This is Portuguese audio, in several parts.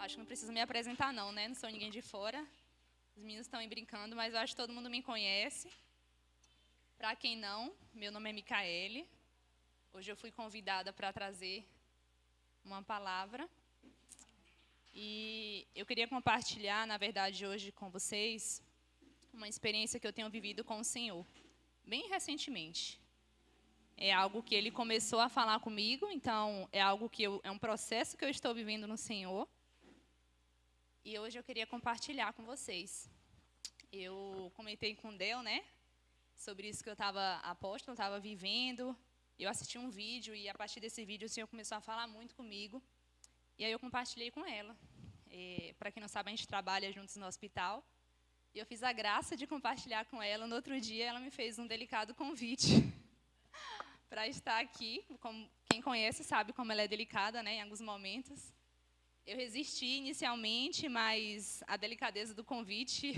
Acho que não preciso me apresentar não, né? Não sou ninguém de fora. Os meninos estão aí brincando, mas eu acho que todo mundo me conhece. Para quem não, meu nome é Micaele. Hoje eu fui convidada para trazer uma palavra. E eu queria compartilhar, na verdade, hoje com vocês, uma experiência que eu tenho vivido com o Senhor, bem recentemente. É algo que Ele começou a falar comigo, então é algo que é um processo que eu estou vivendo no Senhor. E hoje eu queria compartilhar com vocês. Eu comentei com o Del, né, sobre isso que eu estava vivendo. Eu assisti um vídeo e a partir desse vídeo o Senhor começou a falar muito comigo. E aí eu compartilhei com ela. Para quem não sabe, a gente trabalha juntos no hospital. E eu fiz a graça de compartilhar com ela. No outro dia, ela me fez um delicado convite para estar aqui. Como quem conhece sabe como ela é delicada, né, em alguns momentos. Eu resisti inicialmente, mas a delicadeza do convite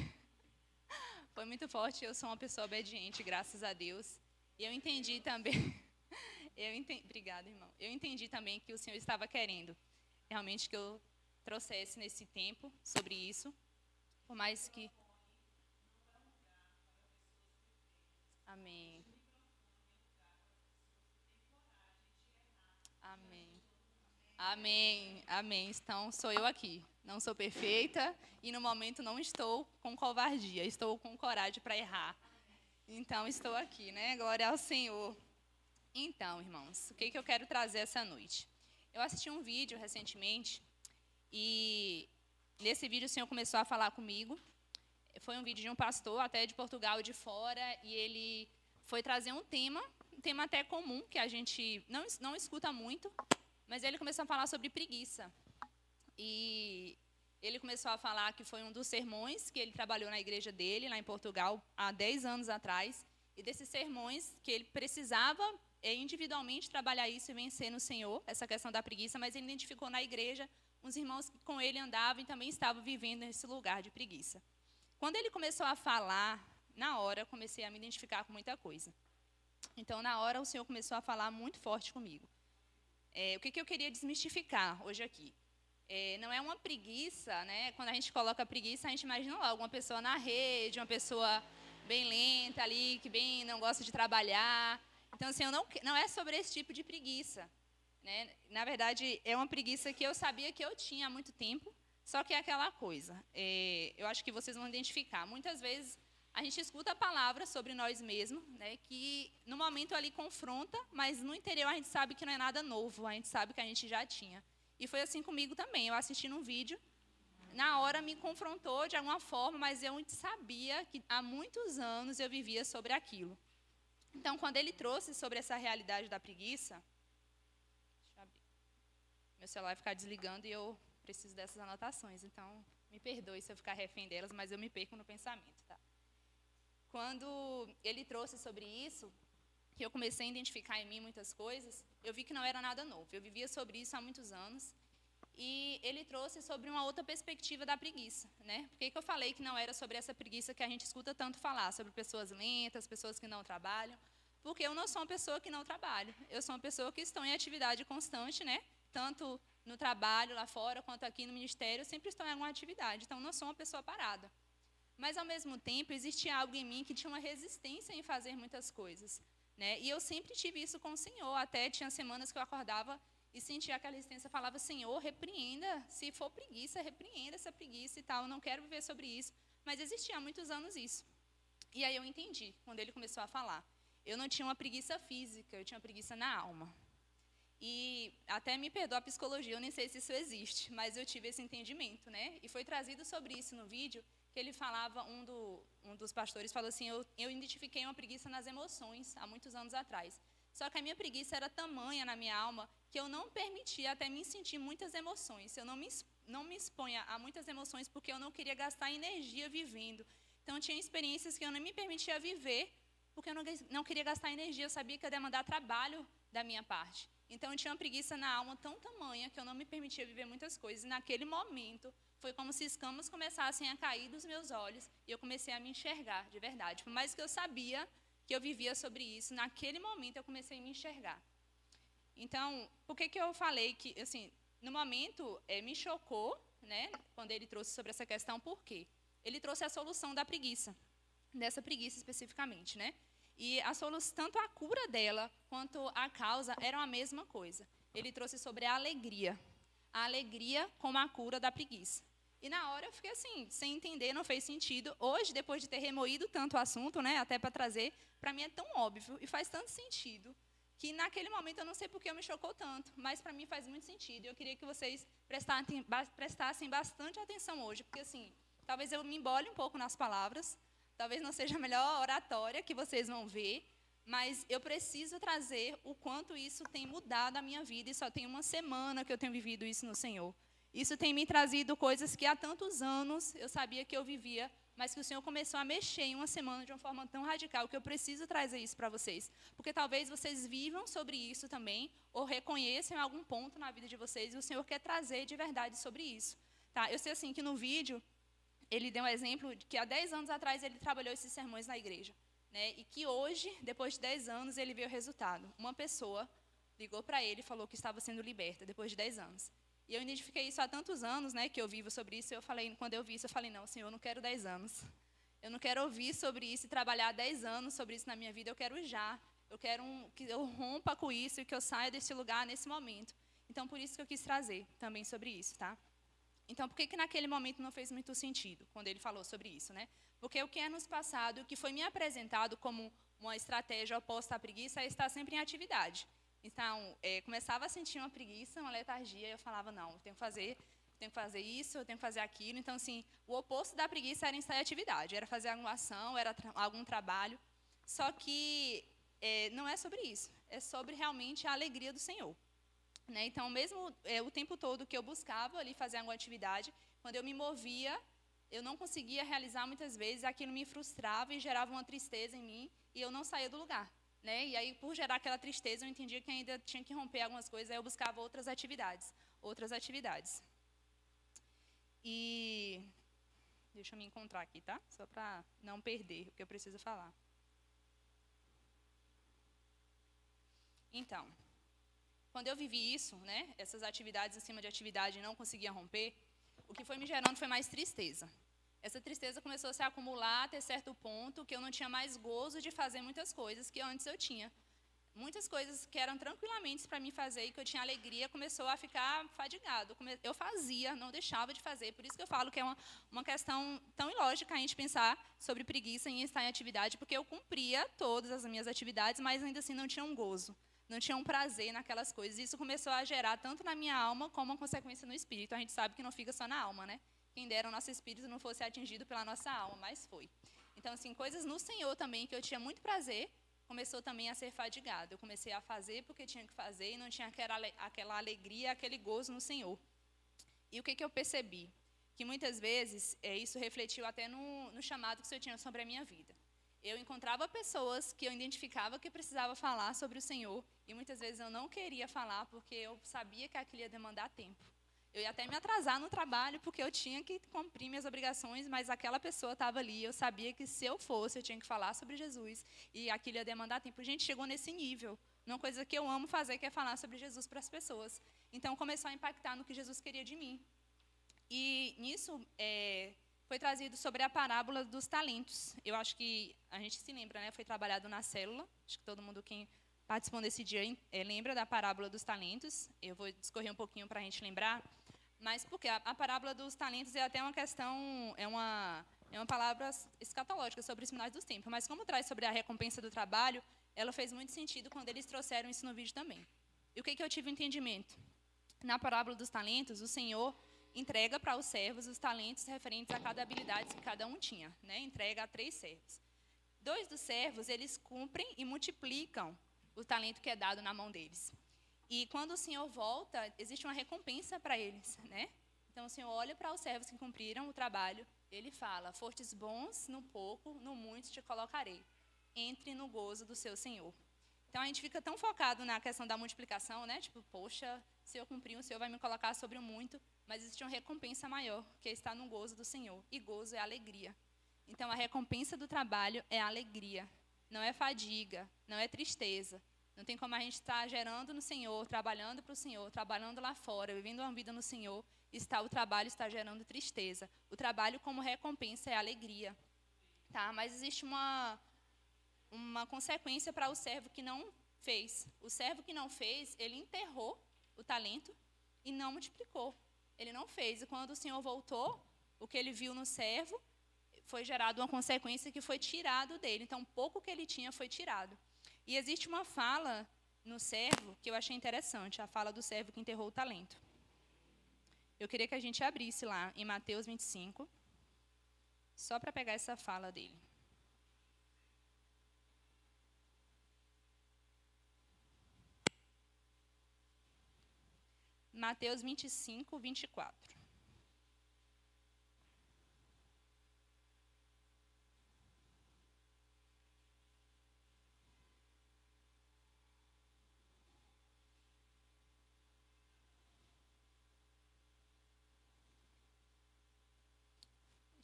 foi muito forte. Eu sou uma pessoa obediente, graças a Deus. E eu entendi também... Obrigada, irmão. Eu entendi também que o Senhor estava querendo realmente que eu trouxesse nesse tempo sobre isso. Por mais que... Amém. Amém. Amém. Amém. Então, sou eu aqui. Não sou perfeita e, no momento, não estou com covardia. Estou com coragem para errar. Então, estou aqui, né? Glória ao Senhor. Então, irmãos, o que eu quero trazer essa noite? Eu assisti um vídeo recentemente e, nesse vídeo, o Senhor começou a falar comigo. Foi um vídeo de um pastor, até de Portugal e de fora, e ele foi trazer um tema até comum, que a gente não escuta muito, mas ele começou a falar sobre preguiça. E ele começou a falar que foi um dos sermões que ele trabalhou na igreja dele, lá em Portugal, há 10 anos atrás, e desses sermões que ele precisava individualmente trabalhar isso e vencer no Senhor, essa questão da preguiça, mas ele identificou na igreja uns irmãos que com ele andavam e também estavam vivendo nesse lugar de preguiça. Quando ele começou a falar, na hora eu comecei a me identificar com muita coisa. Então, na hora, o Senhor começou a falar muito forte comigo. O que eu queria desmistificar hoje aqui? Não é uma preguiça, né? Quando a gente coloca preguiça, a gente imagina logo uma pessoa na rede, uma pessoa bem lenta ali, que bem não gosta de trabalhar. Então, assim, não é sobre esse tipo de preguiça, né? Na verdade, é uma preguiça que eu sabia que eu tinha há muito tempo. Só que é aquela coisa, eu acho que vocês vão identificar. Muitas vezes a gente escuta a palavra sobre nós mesmos, né, que no momento ali confronta, mas no interior a gente sabe que não é nada novo, a gente sabe que a gente já tinha. E foi assim comigo também. Eu assistindo um vídeo, na hora me confrontou de alguma forma, mas eu sabia que há muitos anos eu vivia sobre aquilo. Então, quando ele trouxe sobre essa realidade da preguiça, deixa eu abrir. Meu celular vai ficar desligando e eu preciso dessas anotações, então me perdoe se eu ficar refém delas, mas eu me perco no pensamento, tá? Quando ele trouxe sobre isso, que eu comecei a identificar em mim muitas coisas, eu vi que não era nada novo. Eu vivia sobre isso há muitos anos. E ele trouxe sobre uma outra perspectiva da preguiça, né? Por que eu falei que não era sobre essa preguiça que a gente escuta tanto falar, sobre pessoas lentas, pessoas que não trabalham? Porque eu não sou uma pessoa que não trabalho. Eu sou uma pessoa que estou em atividade constante, né? Tanto no trabalho lá fora, quanto aqui no ministério, eu sempre estou em alguma atividade. Então, não sou uma pessoa parada. Mas, ao mesmo tempo, existia algo em mim que tinha uma resistência em fazer muitas coisas, né? E eu sempre tive isso com o Senhor. Até tinha semanas que eu acordava e sentia aquela resistência, falava, Senhor, repreenda, se for preguiça, repreenda essa preguiça e tal, eu não quero viver sobre isso. Mas existia há muitos anos isso. E aí eu entendi, quando ele começou a falar. Eu não tinha uma preguiça física, eu tinha uma preguiça na alma. E até me perdoa a psicologia, eu nem sei se isso existe, mas eu tive esse entendimento, né? E foi trazido sobre isso no vídeo, que ele falava, um dos pastores falou assim, eu identifiquei uma preguiça nas emoções, há muitos anos atrás. Só que a minha preguiça era tamanha na minha alma, que eu não permitia até me sentir muitas emoções. Eu não me exponha a muitas emoções, porque eu não queria gastar energia vivendo. Então, tinha experiências que eu não me permitia viver, porque eu não queria gastar energia, eu sabia que ia demandar trabalho da minha parte. Então, eu tinha uma preguiça na alma tão tamanha que eu não me permitia viver muitas coisas. E, naquele momento, foi como se escamas começassem a cair dos meus olhos e eu comecei a me enxergar, de verdade. Por mais que eu sabia que eu vivia sobre isso, naquele momento eu comecei a me enxergar. Então, por que eu falei que, assim, no momento, me chocou, né, quando ele trouxe sobre essa questão, por quê? Ele trouxe a solução da preguiça, dessa preguiça especificamente, né? E a solução, tanto a cura dela quanto a causa eram a mesma coisa. Ele trouxe sobre a alegria como a cura da preguiça. E na hora eu fiquei assim, sem entender, não fez sentido. Hoje, depois de ter remoído tanto o assunto, né, até para trazer, para mim é tão óbvio e faz tanto sentido, que naquele momento eu não sei por que me chocou tanto, mas para mim faz muito sentido. Eu queria que vocês prestassem bastante atenção hoje, porque assim, talvez eu me embole um pouco nas palavras, talvez não seja a melhor oratória que vocês vão ver, mas eu preciso trazer o quanto isso tem mudado a minha vida, e só tem uma semana que eu tenho vivido isso no Senhor. Isso tem me trazido coisas que há tantos anos eu sabia que eu vivia, mas que o Senhor começou a mexer em uma semana de uma forma tão radical que eu preciso trazer isso para vocês. Porque talvez vocês vivam sobre isso também, ou reconheçam em algum ponto na vida de vocês, e o Senhor quer trazer de verdade sobre isso. Tá? Eu sei assim que no vídeo, ele deu um exemplo de que há 10 anos atrás ele trabalhou esses sermões na igreja, né? E que hoje, depois de 10 anos, ele vê o resultado. Uma pessoa ligou para ele e falou que estava sendo liberta depois de 10 anos. E eu identifiquei isso há tantos anos, né, que eu vivo sobre isso. Quando eu vi isso, eu falei, não, Senhor, eu não quero 10 anos. Eu não quero ouvir sobre isso e trabalhar 10 anos sobre isso na minha vida. Eu quero já. Eu quero que eu rompa com isso e que eu saia desse lugar nesse momento. Então, por isso que eu quis trazer também sobre isso, tá? Então, por que naquele momento não fez muito sentido, quando ele falou sobre isso, né? Porque o que é nos passado, o que foi me apresentado como uma estratégia oposta à preguiça, é estar sempre em atividade. Então, começava a sentir uma preguiça, uma letargia, e eu falava, não, eu tenho que fazer isso, eu tenho que fazer aquilo. Então, assim, o oposto da preguiça era estar em atividade, era fazer alguma ação, era algum trabalho. Só que não é sobre isso, é sobre realmente a alegria do Senhor. Né? Então, mesmo o tempo todo que eu buscava ali fazer alguma atividade, quando eu me movia, eu não conseguia realizar muitas vezes, aquilo me frustrava e gerava uma tristeza em mim, e eu não saía do lugar. Né? E aí, por gerar aquela tristeza, eu entendia que ainda tinha que romper algumas coisas, aí eu buscava outras atividades. E deixa eu me encontrar aqui, tá? Só para não perder o que eu preciso falar. Então, quando eu vivi isso, né, essas atividades em cima de atividade e não conseguia romper, o que foi me gerando foi mais tristeza. Essa tristeza começou a se acumular até certo ponto que eu não tinha mais gozo de fazer muitas coisas que antes eu tinha. Muitas coisas que eram tranquilamente para mim fazer e que eu tinha alegria, começou a ficar fadigado. Eu fazia, não deixava de fazer. Por isso que eu falo que é uma questão tão ilógica a gente pensar sobre preguiça em estar em atividade, porque eu cumpria todas as minhas atividades, mas ainda assim não tinha um gozo, não tinha um prazer naquelas coisas. Isso começou a gerar tanto na minha alma como uma consequência no espírito. A gente sabe que não fica só na alma, né? Quem dera o nosso espírito não fosse atingido pela nossa alma, mas foi. Então, assim, coisas no Senhor também que eu tinha muito prazer, começou também a ser fadigado. Eu comecei a fazer porque tinha que fazer e não tinha aquela alegria, aquele gozo no Senhor. E o que eu percebi? Que muitas vezes isso refletiu até no chamado que o Senhor tinha sobre a minha vida. Eu encontrava pessoas que eu identificava que precisava falar sobre o Senhor e muitas vezes eu não queria falar porque eu sabia que aquilo ia demandar tempo. Eu ia até me atrasar no trabalho porque eu tinha que cumprir minhas obrigações, mas aquela pessoa estava ali, eu sabia que se eu fosse, eu tinha que falar sobre Jesus e aquilo ia demandar tempo. Gente, chegou nesse nível. Uma coisa que eu amo fazer, que é falar sobre Jesus para as pessoas. Então, começou a impactar no que Jesus queria de mim. E nisso foi trazido sobre a parábola dos talentos. Eu acho que a gente se lembra, né? Foi trabalhado na célula. Acho que todo mundo quem participou desse dia lembra da parábola dos talentos. Eu vou discorrer um pouquinho para a gente lembrar. Mas porque a parábola dos talentos é até uma questão, é uma palavra escatológica sobre os finais dos tempos. Mas como traz sobre a recompensa do trabalho, ela fez muito sentido quando eles trouxeram isso no vídeo também. E o que eu tive entendimento? Na parábola dos talentos, o Senhor entrega para os servos os talentos referentes a cada habilidade que cada um tinha. Né? Entrega a 3 servos. 2 dos servos, eles cumprem e multiplicam o talento que é dado na mão deles. E quando o Senhor volta, existe uma recompensa para eles, né? Então, o Senhor olha para os servos que cumpriram o trabalho, ele fala, fostes bons no pouco, no muito te colocarei. Entre no gozo do seu Senhor. Então, a gente fica tão focado na questão da multiplicação, né? Tipo, poxa, se eu cumprir, o Senhor vai me colocar sobre o muito. Mas existe uma recompensa maior, que é estar no gozo do Senhor. E gozo é alegria. Então, a recompensa do trabalho é alegria. Não é fadiga, não é tristeza. Não tem como a gente estar gerando no Senhor, trabalhando para o Senhor, trabalhando lá fora, vivendo uma vida no Senhor, o trabalho está gerando tristeza. O trabalho como recompensa é alegria. Tá? Mas existe uma consequência para o servo que não fez. O servo que não fez, ele enterrou o talento e não multiplicou. Ele não fez. E quando o Senhor voltou, o que ele viu no servo foi gerado uma consequência que foi tirado dele. Então, pouco que ele tinha foi tirado. E existe uma fala no servo que eu achei interessante, a fala do servo que enterrou o talento. Eu queria que a gente abrisse lá em Mateus 25, só para pegar essa fala dele. Mateus 25, 24.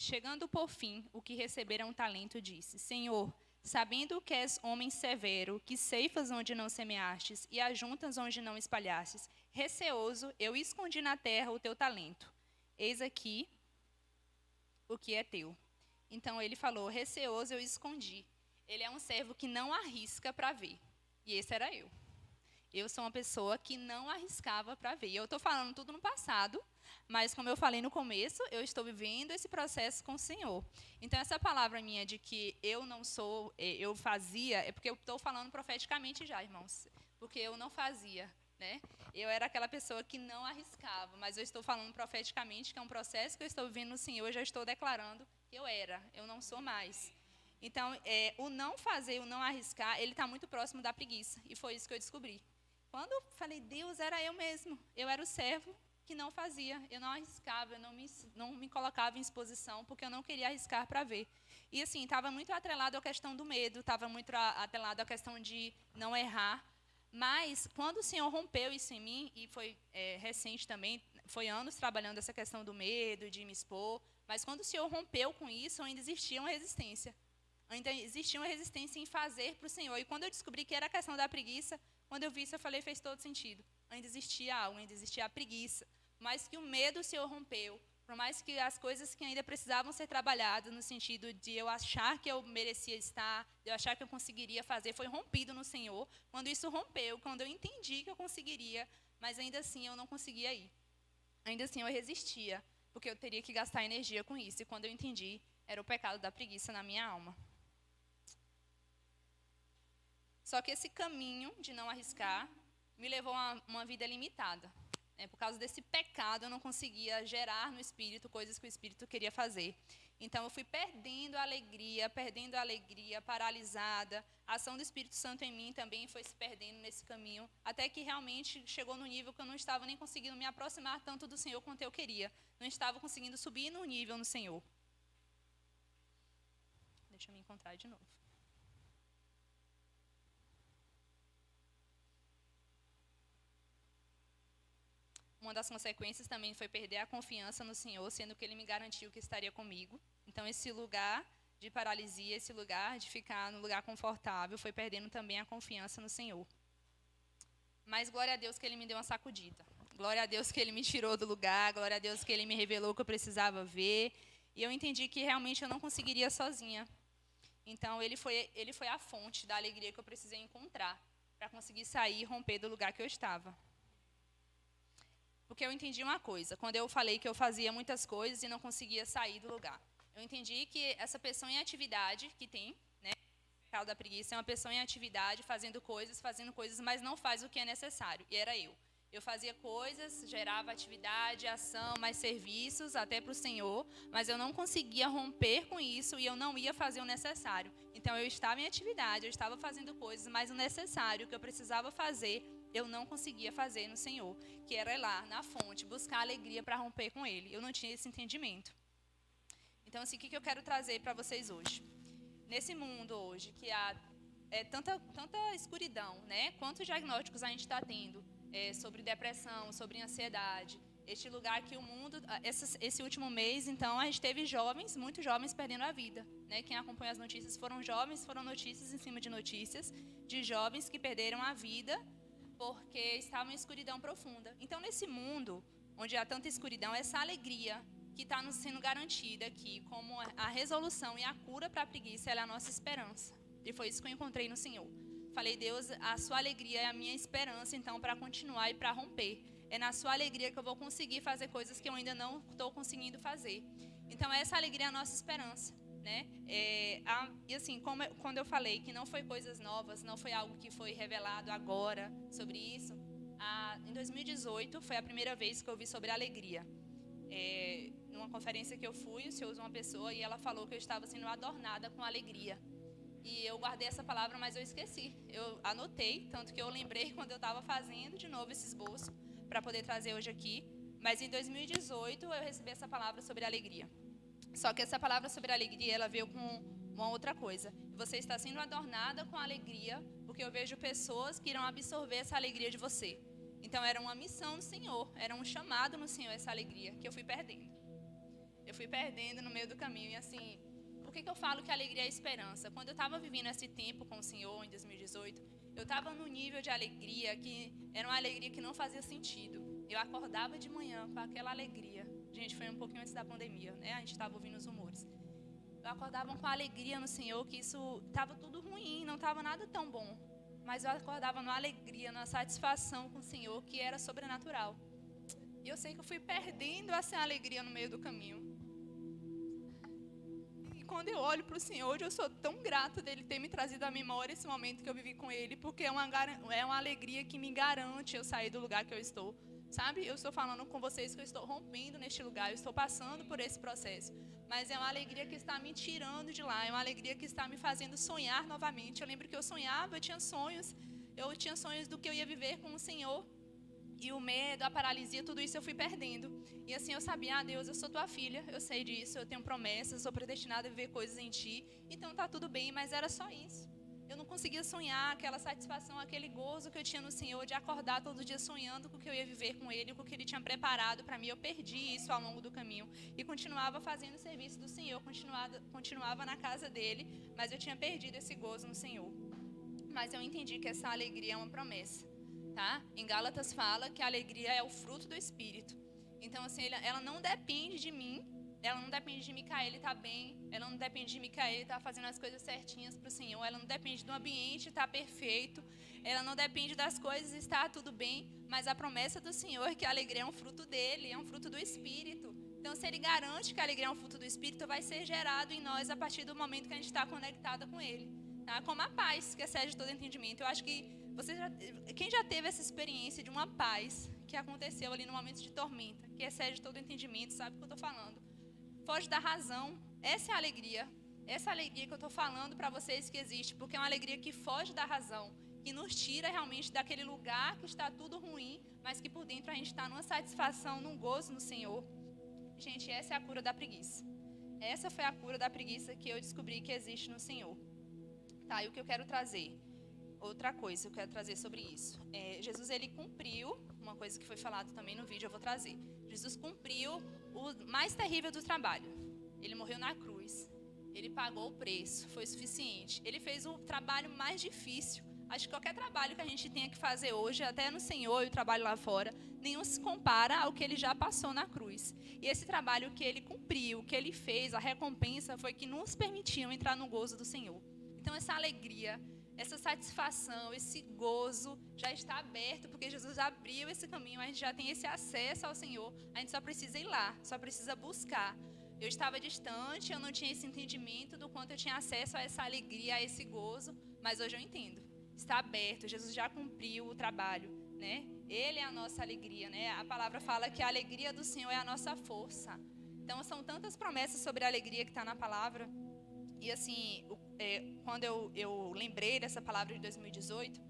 Chegando por fim, o que receberam um talento disse: Senhor, sabendo que és homem severo, que ceifas onde não semeastes e ajuntas onde não espalhastes, receoso, eu escondi na terra o teu talento. Eis aqui o que é teu. Então ele falou: receoso, eu escondi. Ele é um servo que não arrisca para ver. E esse era eu. Eu sou uma pessoa que não arriscava para ver. E eu estou falando tudo no passado, mas como eu falei no começo, eu estou vivendo esse processo com o Senhor. Então, essa palavra minha de que eu não sou, eu fazia, é porque eu estou falando profeticamente já, irmãos. Porque eu não fazia, né? Eu era aquela pessoa que não arriscava, mas eu estou falando profeticamente que é um processo que eu estou vivendo no Senhor, eu já estou declarando que eu não sou mais. Então, o não fazer, o não arriscar, ele está muito próximo da preguiça. E foi isso que eu descobri. Quando eu falei, Deus, era eu mesmo. Eu era o servo que não fazia. Eu não arriscava, eu não me colocava em exposição, porque eu não queria arriscar para ver. E, assim, estava muito atrelado à questão do medo, estava muito atrelado à questão de não errar. Mas, quando o Senhor rompeu isso em mim, e foi recente também, foi anos trabalhando essa questão do medo, de me expor, mas quando o Senhor rompeu com isso, ainda existia uma resistência. Ainda existia uma resistência em fazer para o Senhor. E quando eu descobri que era a questão da preguiça, quando eu vi isso, eu falei, fez todo sentido. Ainda existia algo, ainda existia a preguiça. Por mais que o medo o Senhor rompeu, por mais que as coisas que ainda precisavam ser trabalhadas, no sentido de eu achar que eu merecia estar, de eu achar que eu conseguiria fazer, foi rompido no Senhor. Quando isso rompeu, quando eu entendi que eu conseguiria, mas ainda assim eu não conseguia ir. Ainda assim eu resistia, porque eu teria que gastar energia com isso. E quando eu entendi, era o pecado da preguiça na minha alma. Só que esse caminho de não arriscar me levou a uma vida limitada. Por causa desse pecado, eu não conseguia gerar no Espírito coisas que o Espírito queria fazer. Então, eu fui perdendo a alegria, paralisada. A ação do Espírito Santo em mim também foi se perdendo nesse caminho, até que realmente chegou no nível que eu não estava nem conseguindo me aproximar tanto do Senhor quanto eu queria. Não estava conseguindo subir no nível no Senhor. Deixa eu me encontrar de novo. Uma das consequências também foi perder a confiança no Senhor, sendo que Ele me garantiu que estaria comigo. Então, esse lugar de paralisia, esse lugar de ficar no lugar confortável, foi perdendo também a confiança no Senhor. Mas glória a Deus que Ele me deu uma sacudida. Glória a Deus que Ele me tirou do lugar, glória a Deus que Ele me revelou o que eu precisava ver. E eu entendi que realmente eu não conseguiria sozinha. Então, Ele foi a fonte da alegria que eu precisei encontrar para conseguir sair e romper do lugar que eu estava. Porque eu entendi uma coisa, quando eu falei que eu fazia muitas coisas e não conseguia sair do lugar. Eu entendi que essa pessoa em atividade que tem, né, o pecado da preguiça, é uma pessoa em atividade, fazendo coisas, mas não faz o que é necessário. E era eu. Eu fazia coisas, gerava atividade, ação, mais serviços, até para o Senhor, mas eu não conseguia romper com isso e eu não ia fazer o necessário. Então, eu estava em atividade, eu estava fazendo coisas, mas o necessário, o que eu precisava fazer, eu não conseguia fazer no Senhor, que era ir lá, na fonte, buscar alegria para romper com Ele. Eu não tinha esse entendimento. Então, assim, o que eu quero trazer para vocês hoje? Nesse mundo hoje, que há tanta escuridão, né? Quantos diagnósticos a gente está tendo sobre depressão, sobre ansiedade? Este lugar que o mundo... Esse último mês, então, a gente teve muitos jovens perdendo a vida. né? Quem acompanha as notícias foram jovens, foram notícias em cima de notícias de jovens que perderam a vida porque estavam em escuridão profunda. Então, nesse mundo onde há tanta escuridão, essa alegria que está nos sendo garantida aqui, como a resolução e a cura para a preguiça, ela é a nossa esperança. E foi isso que eu encontrei no Senhor. Falei, Deus, a sua alegria é a minha esperança, então, para continuar e para romper. É na sua alegria que eu vou conseguir fazer coisas que eu ainda não estou conseguindo fazer. Então, essa alegria é a nossa esperança, né? E assim, quando eu falei que não foi coisas novas, não foi algo que foi revelado agora sobre isso, em 2018 foi a primeira vez que eu ouvi sobre alegria. Numa conferência que eu fui, o Senhor usou uma pessoa e ela falou que eu estava sendo adornada com alegria. E eu guardei essa palavra, mas eu esqueci. Eu anotei, tanto que eu lembrei quando eu estava fazendo de novo esse esboço para poder trazer hoje aqui. Mas em 2018 eu recebi essa palavra sobre alegria. Só que essa palavra sobre alegria, ela veio com uma outra coisa. Você está sendo adornada com alegria, porque eu vejo pessoas que irão absorver essa alegria de você. Então era uma missão do Senhor, era um chamado no Senhor, essa alegria, que eu fui perdendo. Eu fui perdendo no meio do caminho. E assim, por que eu falo que a alegria é esperança? Quando eu estava vivendo esse tempo com o Senhor, em 2018, eu estava num nível de alegria que era uma alegria que não fazia sentido. Eu acordava de manhã com aquela alegria. Gente, foi um pouquinho antes da pandemia, né? A gente estava ouvindo os rumores. Eu acordava com alegria no Senhor, que isso estava tudo ruim, não estava nada tão bom. Mas eu acordava numa alegria, numa satisfação com o Senhor, que era sobrenatural. E eu sei que eu fui perdendo essa alegria no meio do caminho. E quando eu olho para o Senhor, hoje eu sou tão grata dele ter me trazido à memória esse momento que eu vivi com ele, porque é uma alegria que me garante eu sair do lugar que eu estou. Sabe, eu estou falando com vocês que eu estou rompendo neste lugar, eu estou passando por esse processo. Mas é uma alegria que está me tirando de lá, é uma alegria que está me fazendo sonhar novamente. Eu lembro que eu sonhava, eu tinha sonhos do que eu ia viver com o Senhor. E o medo, a paralisia, tudo isso eu fui perdendo. E assim eu sabia, Deus, eu sou tua filha, eu sei disso, eu tenho promessas, eu sou predestinada a viver coisas em ti. Então tá tudo bem, mas era só isso. Eu não conseguia sonhar aquela satisfação, aquele gozo que eu tinha no Senhor, de acordar todo dia sonhando com o que eu ia viver com Ele, com o que Ele tinha preparado para mim. Eu perdi isso ao longo do caminho e continuava fazendo o serviço do Senhor, continuava na casa dEle, mas eu tinha perdido esse gozo no Senhor. Mas eu entendi que essa alegria é uma promessa, tá? Em Gálatas fala que a alegria é o fruto do Espírito. Então, assim, ela não depende de mim. Ela não depende de Micaele estar bem. Ela não depende de Micaele estar fazendo as coisas certinhas para o Senhor. Ela não depende do ambiente estar perfeito. Ela não depende das coisas estar tudo bem. Mas a promessa do Senhor é que a alegria é um fruto dele, é um fruto do Espírito. Então, se Ele garante que a alegria é um fruto do Espírito, vai ser gerado em nós a partir do momento que a gente está conectada com Ele. Tá? Como a paz, que excede todo entendimento. Eu acho que quem já teve essa experiência de uma paz que aconteceu ali no momento de tormenta, que excede todo entendimento, sabe o que eu estou falando? Foge da razão. Essa é a alegria. Essa alegria que eu estou falando para vocês que existe, porque é uma alegria que foge da razão, que nos tira realmente daquele lugar que está tudo ruim, mas que por dentro a gente está numa satisfação, num gozo no Senhor. Gente, essa é a cura da preguiça. Essa foi a cura da preguiça que eu descobri que existe no Senhor. Tá, e o que eu quero trazer? Outra coisa que eu quero trazer sobre isso. Jesus, ele cumpriu, uma coisa que foi falado também no vídeo, eu vou trazer. Jesus cumpriu o mais terrível do trabalho. Ele morreu na cruz. Ele pagou o preço, foi suficiente. Ele fez o trabalho mais difícil. Acho que qualquer trabalho que a gente tenha que fazer hoje, até no Senhor e o trabalho lá fora, nenhum se compara ao que ele já passou na cruz. E esse trabalho que ele cumpriu, que ele fez, a recompensa foi que nos permitiu entrar no gozo do Senhor. Então essa alegria, essa satisfação, esse gozo já está aberto, porque Jesus abriu esse caminho, a gente já tem esse acesso ao Senhor, a gente só precisa ir lá, só precisa buscar. Eu estava distante, eu não tinha esse entendimento do quanto eu tinha acesso a essa alegria, a esse gozo, mas hoje eu entendo. Está aberto, Jesus já cumpriu o trabalho, né? Ele é a nossa alegria, né? A palavra fala que a alegria do Senhor é a nossa força. Então são tantas promessas sobre a alegria que está na palavra. E assim, quando eu lembrei dessa palavra de 2018,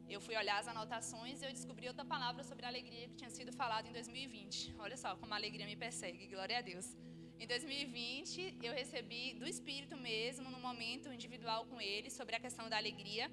eu fui olhar as anotações e eu descobri outra palavra sobre a alegria que tinha sido falada em 2020. Olha só como a alegria me persegue, glória a Deus. Em 2020, eu recebi do Espírito mesmo, num momento individual com ele, sobre a questão da alegria.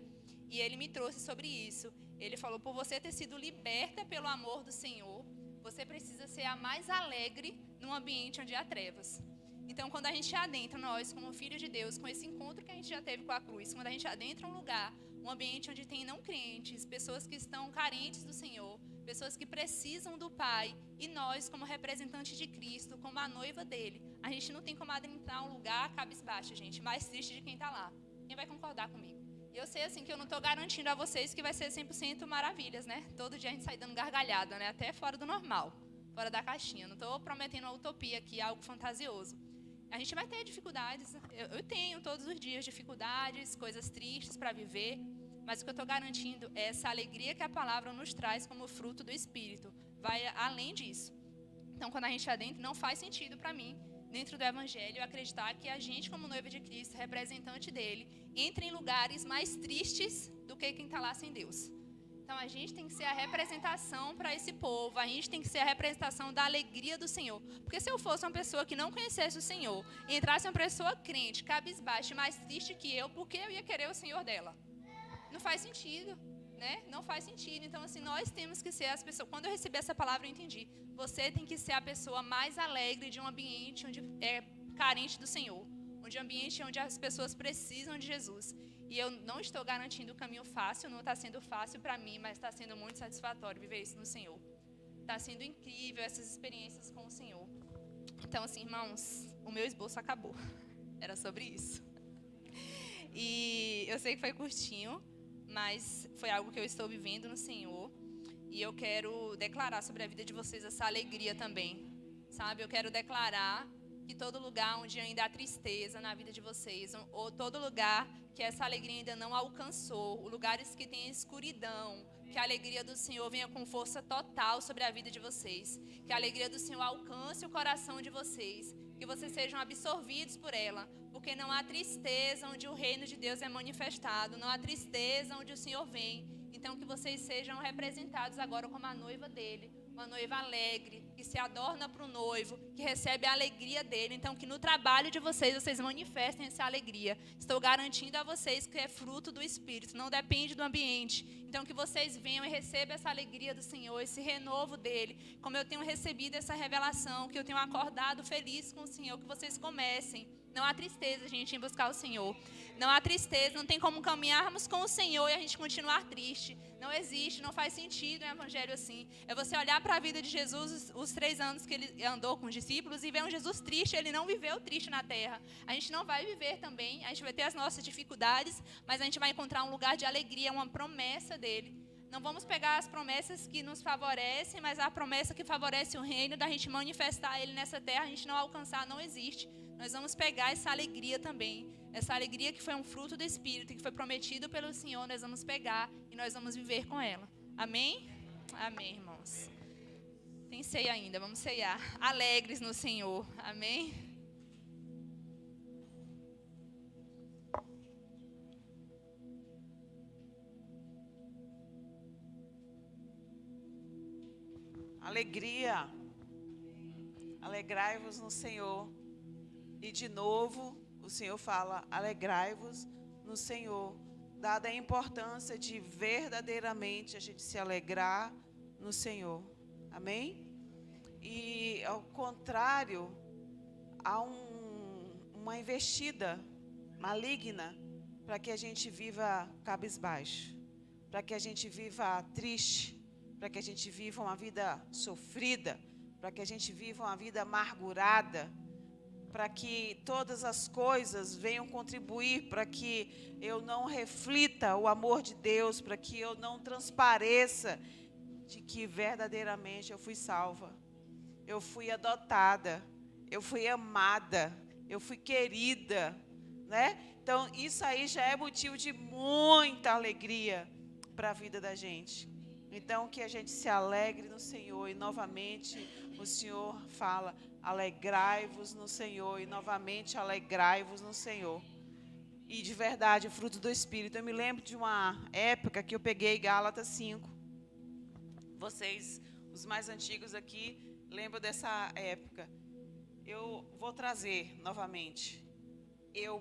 E ele me trouxe sobre isso. Ele falou, por você ter sido liberta pelo amor do Senhor, você precisa ser a mais alegre num ambiente onde há trevas. Então, quando a gente adentra, nós, como filhos de Deus, com esse encontro que a gente já teve com a cruz, quando a gente adentra um lugar, um ambiente onde tem não crentes, pessoas que estão carentes do Senhor, pessoas que precisam do Pai, e nós, como representantes de Cristo, como a noiva dele, a gente não tem como adentrar um lugar cabisbaixo, gente, mais triste de quem está lá. Quem vai concordar comigo? E eu sei, assim, que eu não estou garantindo a vocês que vai ser 100% maravilhas, né? Todo dia a gente sai dando gargalhada, né? Até fora do normal, fora da caixinha. Não estou prometendo uma utopia aqui, algo fantasioso. A gente vai ter dificuldades. Eu tenho todos os dias dificuldades, coisas tristes para viver. Mas o que eu estou garantindo é essa alegria que a palavra nos traz como fruto do Espírito. Vai além disso. Então, quando a gente adentra, não faz sentido para mim, dentro do Evangelho, acreditar que a gente, como noiva de Cristo, representante dele, entra em lugares mais tristes do que quem está lá sem Deus. Então, a gente tem que ser a representação para esse povo, a gente tem que ser a representação da alegria do Senhor. Porque se eu fosse uma pessoa que não conhecesse o Senhor, e entrasse uma pessoa crente, cabisbaixa, mais triste que eu, por que eu ia querer o Senhor dela? Não faz sentido, né? Não faz sentido. Então, assim, nós temos que ser as pessoas... Quando eu recebi essa palavra, eu entendi. Você tem que ser a pessoa mais alegre de um ambiente onde é carente do Senhor. De um ambiente onde as pessoas precisam de Jesus. E eu não estou garantindo o caminho fácil, não está sendo fácil para mim, mas está sendo muito satisfatório viver isso no Senhor. Está sendo incrível essas experiências com o Senhor. Então, assim, irmãos, o meu esboço acabou. Era sobre isso. E eu sei que foi curtinho, mas foi algo que eu estou vivendo no Senhor. E eu quero declarar sobre a vida de vocês essa alegria também. Sabe, eu quero declarar que todo lugar onde ainda há tristeza na vida de vocês, ou todo lugar que essa alegria ainda não alcançou, lugares que tem escuridão, que a alegria do Senhor venha com força total sobre a vida de vocês, que a alegria do Senhor alcance o coração de vocês, que vocês sejam absorvidos por ela, porque não há tristeza onde o reino de Deus é manifestado, não há tristeza onde o Senhor vem. Então, que vocês sejam representados agora como a noiva dele, uma noiva alegre, que se adorna para o noivo, que recebe a alegria dele. Então, que no trabalho de vocês manifestem essa alegria. Estou garantindo a vocês que é fruto do Espírito, não depende do ambiente. Então, que vocês venham e recebam essa alegria do Senhor, esse renovo dele. Como eu tenho recebido essa revelação, que eu tenho acordado feliz com o Senhor, que vocês comecem. Não há tristeza, gente, em buscar o Senhor. Não há tristeza, não tem como caminharmos com o Senhor e a gente continuar triste. Não existe, não faz sentido um evangelho assim. É você olhar para a vida de Jesus, os 3 anos que ele andou com os discípulos, e ver um Jesus triste. Ele não viveu triste na terra. A gente não vai viver também, a gente vai ter as nossas dificuldades, mas a gente vai encontrar um lugar de alegria, uma promessa dele. Não vamos pegar as promessas que nos favorecem, mas a promessa que favorece o reino, da gente manifestar ele nessa terra, a gente não alcançar, não existe. Nós vamos pegar essa alegria também, essa alegria que foi um fruto do Espírito, que foi prometido pelo Senhor, nós vamos pegar e nós vamos viver com ela. Amém? Amém, irmãos. Tem ceia ainda, vamos ceiar. Alegres no Senhor. Amém? Alegria. Alegrai-vos no Senhor. E de novo, o Senhor fala, alegrai-vos no Senhor. Dada a importância de verdadeiramente a gente se alegrar no Senhor. Amém? E ao contrário, há uma investida maligna para que a gente viva cabisbaixo, para que a gente viva triste, para que a gente viva uma vida sofrida, para que a gente viva uma vida amargurada, para que todas as coisas venham contribuir para que eu não reflita o amor de Deus, para que eu não transpareça de que verdadeiramente eu fui salva, eu fui adotada, eu fui amada, eu fui querida, né? Então, isso aí já é motivo de muita alegria para a vida da gente. Então, que a gente se alegre no Senhor. E novamente o Senhor fala, alegrai-vos no Senhor. E novamente, alegrai-vos no Senhor. E de verdade, fruto do Espírito. Eu me lembro de uma época que eu peguei Gálatas 5. Vocês, os mais antigos aqui, lembram dessa época. Eu vou trazer novamente. Eu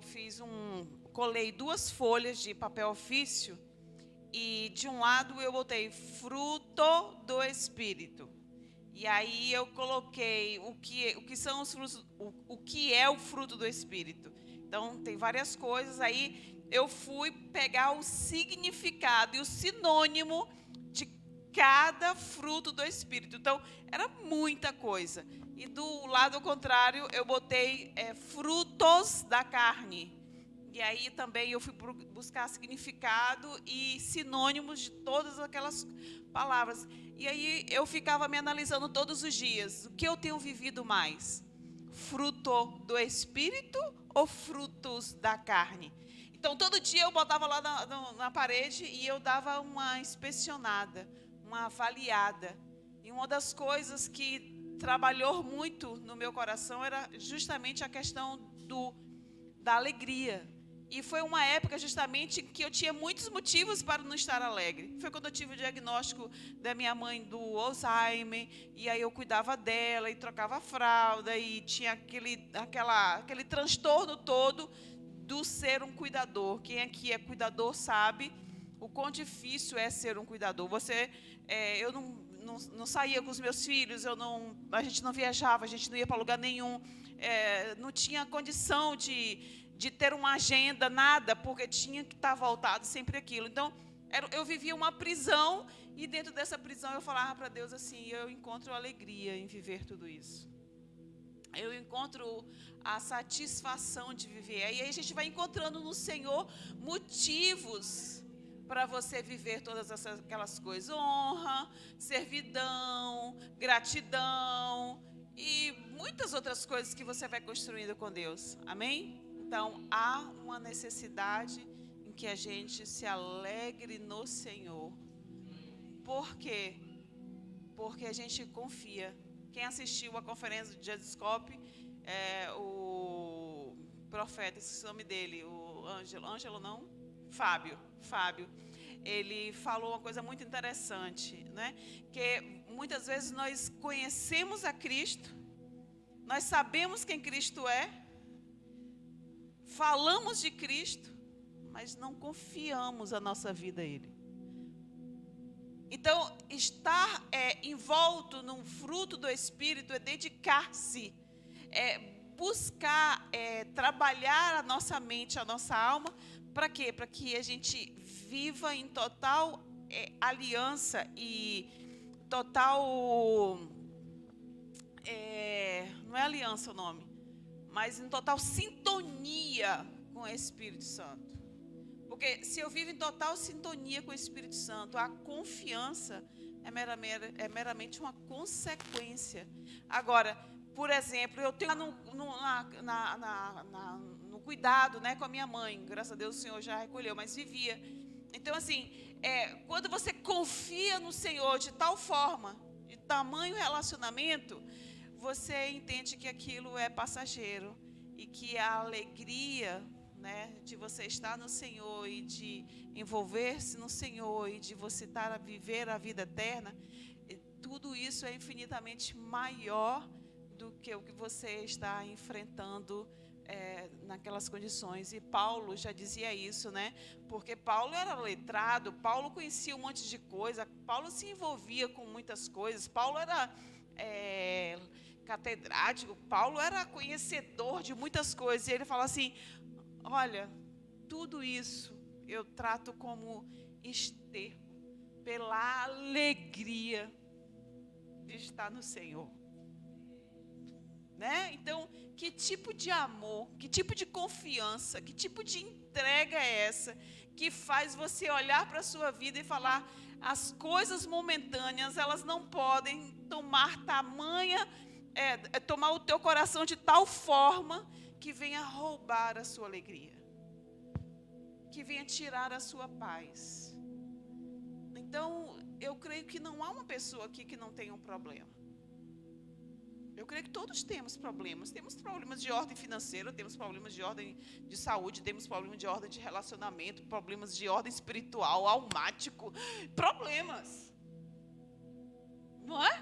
colei 2 folhas de papel ofício. E de um lado eu botei fruto do Espírito. E aí eu coloquei o que são os frutos, o que é o fruto do Espírito. Então, tem várias coisas. Aí eu fui pegar o significado e o sinônimo de cada fruto do Espírito. Então, era muita coisa. E do lado contrário, eu botei frutos da carne. E aí também eu fui buscar significado e sinônimos de todas aquelas palavras. E aí eu ficava me analisando todos os dias. O que eu tenho vivido mais? Fruto do Espírito ou frutos da carne? Então, todo dia eu botava lá na parede e eu dava uma inspecionada, uma avaliada. E uma das coisas que trabalhou muito no meu coração era justamente a questão da alegria. E foi uma época justamente que eu tinha muitos motivos para não estar alegre. Foi quando eu tive o diagnóstico da minha mãe do Alzheimer, e aí eu cuidava dela e trocava a fralda e tinha aquele transtorno todo do ser um cuidador. Quem aqui é cuidador sabe o quão difícil é ser um cuidador. Eu não saía com os meus filhos, a gente não viajava, a gente não ia para lugar nenhum, não tinha condição de ter uma agenda, nada, porque tinha que estar voltado sempre aquilo. Então, eu vivia uma prisão, e dentro dessa prisão eu falava para Deus assim: eu encontro alegria em viver tudo isso. Eu encontro a satisfação de viver. Aí a gente vai encontrando no Senhor motivos para você viver todas aquelas coisas: honra, servidão, gratidão e muitas outras coisas que você vai construindo com Deus. Amém? Então, há uma necessidade em que a gente se alegre no Senhor. Por quê? Porque a gente confia. Quem assistiu a conferência de Jadiscope, o profeta, esse é o nome dele, o Ângelo não? Fábio. Ele falou uma coisa muito interessante, né? Que muitas vezes nós conhecemos a Cristo, nós sabemos quem Cristo é, falamos de Cristo, mas não confiamos a nossa vida a Ele. Então, estar envolto num fruto do Espírito é dedicar-se, buscar, trabalhar a nossa mente, a nossa alma. Para quê? Para que a gente viva em total aliança e total... não é aliança o nome, mas em total sintonia com o Espírito Santo. Porque se eu vivo em total sintonia com o Espírito Santo, a confiança é meramente uma consequência. Agora, por exemplo, eu tenho no cuidado, né, com a minha mãe. Graças a Deus o Senhor já recolheu, mas vivia. Então, assim, quando você confia no Senhor de tal forma, de tamanho relacionamento, você entende que aquilo é passageiro e que a alegria, né, de você estar no Senhor e de envolver-se no Senhor e de você estar a viver a vida eterna, tudo isso é infinitamente maior do que o que você está enfrentando naquelas condições. E Paulo já dizia isso, né? Porque Paulo era letrado, Paulo conhecia um monte de coisa, Paulo se envolvia com muitas coisas, Paulo era catedrático, Paulo era conhecedor de muitas coisas. E ele fala assim: olha, tudo isso eu trato como esterco pela alegria de estar no Senhor. Né? Então, que tipo de amor, que tipo de confiança, que tipo de entrega é essa que faz você olhar para a sua vida e falar: as coisas momentâneas, elas não podem tomar tomar o teu coração de tal forma que venha roubar a sua alegria, que venha tirar a sua paz. Então, eu creio que não há uma pessoa aqui que não tenha um problema. Eu creio que todos temos problemas. Temos problemas de ordem financeira, temos problemas de ordem de saúde, temos problemas de ordem de relacionamento, problemas de ordem espiritual, almático. Problemas. Não é?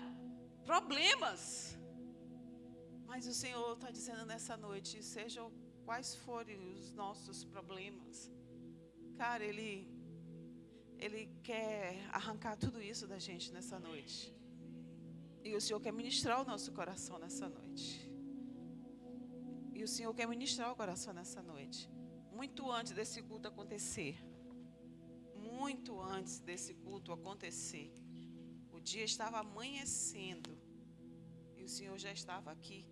Problemas. Mas o Senhor está dizendo nessa noite, sejam quais forem os nossos problemas, cara, Ele quer arrancar tudo isso da gente nessa noite. E o Senhor quer ministrar o nosso coração nessa noite. E o Senhor quer ministrar o coração nessa noite. Muito antes desse culto acontecer. Muito antes desse culto acontecer. O dia estava amanhecendo. E o Senhor já estava aqui.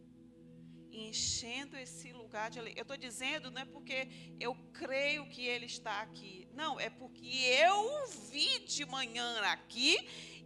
Enchendo esse lugar de alegria. Eu estou dizendo, não é porque eu creio que Ele está aqui. Não, é porque eu o vi de manhã aqui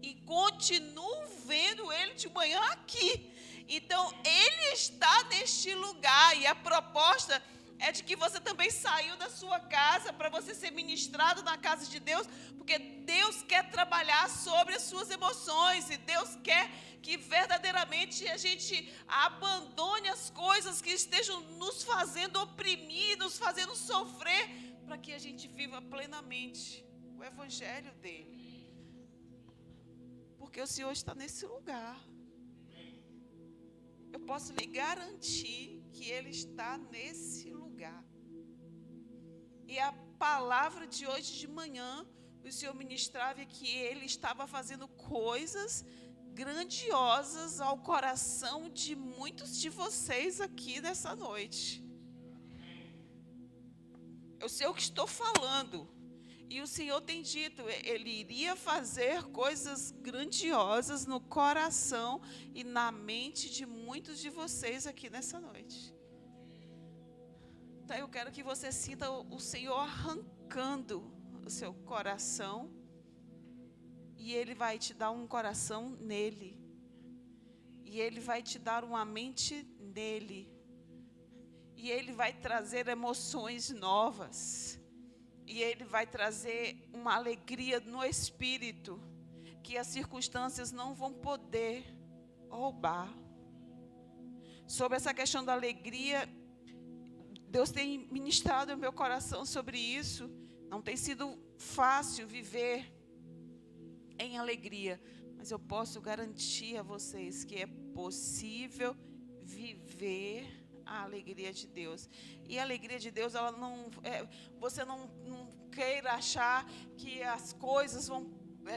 e continuo vendo Ele de manhã aqui. Então, Ele está neste lugar. E a proposta é de que você também saiu da sua casa para você ser ministrado na casa de Deus. Porque Deus quer trabalhar sobre as suas emoções. E Deus quer que verdadeiramente a gente abandone as coisas que estejam nos fazendo oprimir, nos fazendo sofrer, para que a gente viva plenamente o evangelho dele. Porque o Senhor está nesse lugar. Eu posso lhe garantir que Ele está nesse lugar. E a palavra de hoje de manhã, o Senhor ministrava que Ele estava fazendo coisas grandiosas ao coração de muitos de vocês aqui nessa noite. Eu sei o que estou falando. E o Senhor tem dito, Ele iria fazer coisas grandiosas no coração e na mente de muitos de vocês aqui nessa noite. Então eu quero que você sinta o Senhor arrancando o seu coração. E Ele vai te dar um coração nele. E Ele vai te dar uma mente nele. E Ele vai trazer emoções novas. E Ele vai trazer uma alegria no espírito que as circunstâncias não vão poder roubar. Sobre essa questão da alegria, Deus tem ministrado no meu coração sobre isso. Não tem sido fácil viver em alegria, mas eu posso garantir a vocês que é possível viver a alegria de Deus. E a alegria de Deus, ela não, você não queira achar que as coisas vão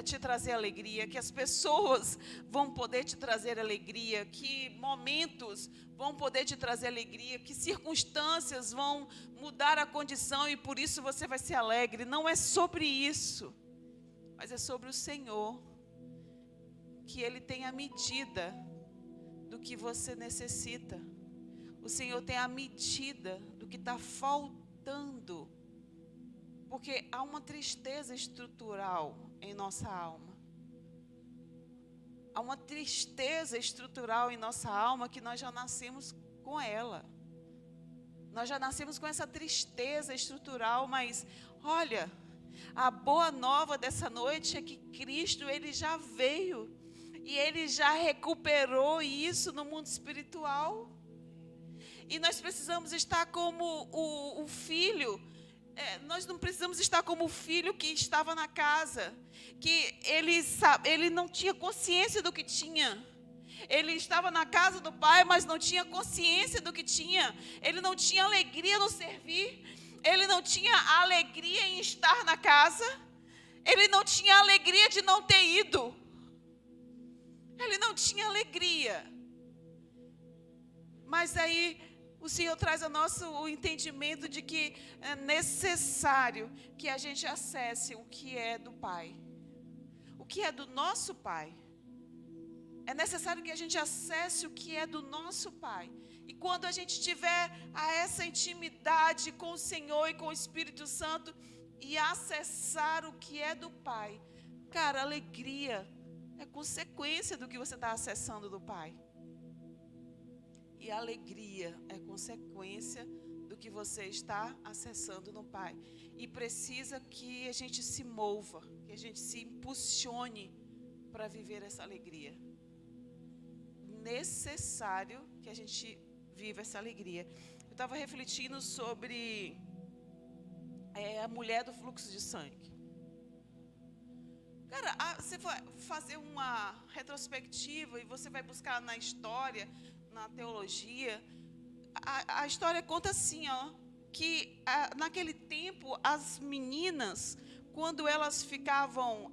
te trazer alegria, que as pessoas vão poder te trazer alegria, que momentos vão poder te trazer alegria, que circunstâncias vão mudar a condição e por isso você vai ser alegre. Não é sobre isso, mas é sobre o Senhor, que Ele tem a medida do que você necessita. O Senhor tem a medida do que está faltando. Porque há uma tristeza estrutural em nossa alma. Há uma tristeza estrutural em nossa alma que nós já nascemos com ela. Nós já nascemos com essa tristeza estrutural, mas olha, a boa nova dessa noite é que Cristo, Ele já veio e Ele já recuperou isso no mundo espiritual. E nós precisamos estar como o filho, nós não precisamos estar como o filho que estava na casa, que ele não tinha consciência do que tinha. Ele estava na casa do pai, mas não tinha consciência do que tinha. Ele não tinha alegria no servir. Ele não tinha alegria em estar na casa. Ele não tinha alegria de não ter ido. Ele não tinha alegria. Mas aí o Senhor traz a nosso o entendimento de que é necessário que a gente acesse o que é do Pai. O que é do nosso Pai. É necessário que a gente acesse o que é do nosso Pai. E quando a gente tiver essa intimidade com o Senhor e com o Espírito Santo e acessar o que é do Pai, cara, alegria é consequência do que você está acessando do Pai. E a alegria é consequência do que você está acessando no Pai. E precisa que a gente se mova, que a gente se impulsione para viver essa alegria. Necessário que a gente viva essa alegria. Eu estava refletindo sobre a mulher do fluxo de sangue. Cara, você vai fazer uma retrospectiva e você vai buscar na história, na teologia, a história conta assim, ó, que naquele tempo as meninas quando elas ficavam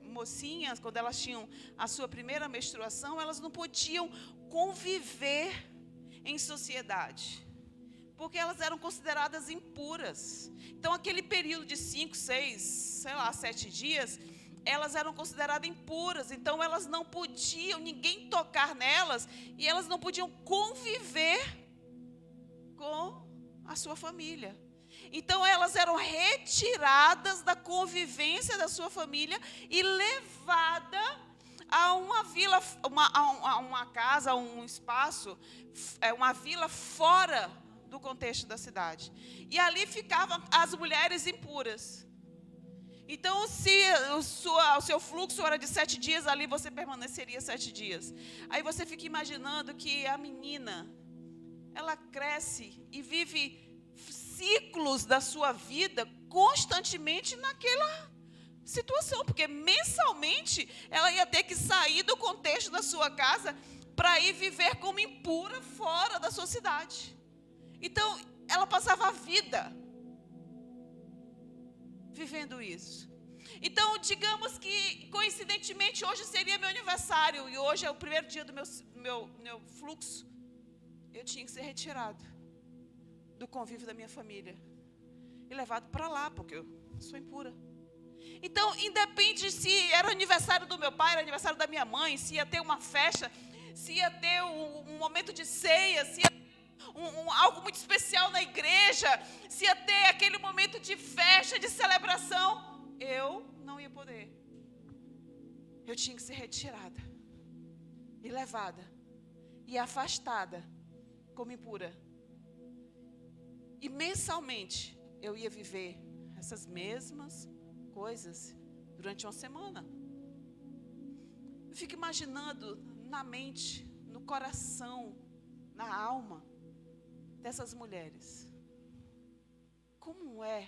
mocinhas, quando elas tinham a sua primeira menstruação, elas não podiam conviver em sociedade, porque elas eram consideradas impuras. Então, aquele período de 5, 6, 7 dias, elas eram consideradas impuras. Então, elas não podiam, ninguém tocar nelas, e elas não podiam conviver com a sua família. Então, elas eram retiradas da convivência da sua família e levadas a uma vila, a uma casa, a um espaço, uma vila fora do contexto da cidade. E ali ficavam as mulheres impuras. Então, se o seu fluxo era de 7 dias, ali você permaneceria 7 dias. Aí você fica imaginando que a menina, ela cresce e vive ciclos da sua vida constantemente naquela situação, porque mensalmente ela ia ter que sair do contexto da sua casa para ir viver como impura fora da sua cidade. Então, ela passava a vida vivendo isso. Então, digamos que, coincidentemente, hoje seria meu aniversário, e hoje é o primeiro dia do meu fluxo. Eu tinha que ser retirado do convívio da minha família e levado para lá, porque eu sou impura. Então, independe se era aniversário do meu pai, era aniversário da minha mãe, se ia ter uma festa, se ia ter um momento de ceia, se ia ter algo muito especial na igreja, se ia ter aquele momento de festa, de celebração, eu não ia poder. Eu tinha que ser retirada e levada e afastada como impura. E mensalmente eu ia viver essas mesmas coisas durante uma semana. Eu fico imaginando na mente, no coração, na alma dessas mulheres. Como é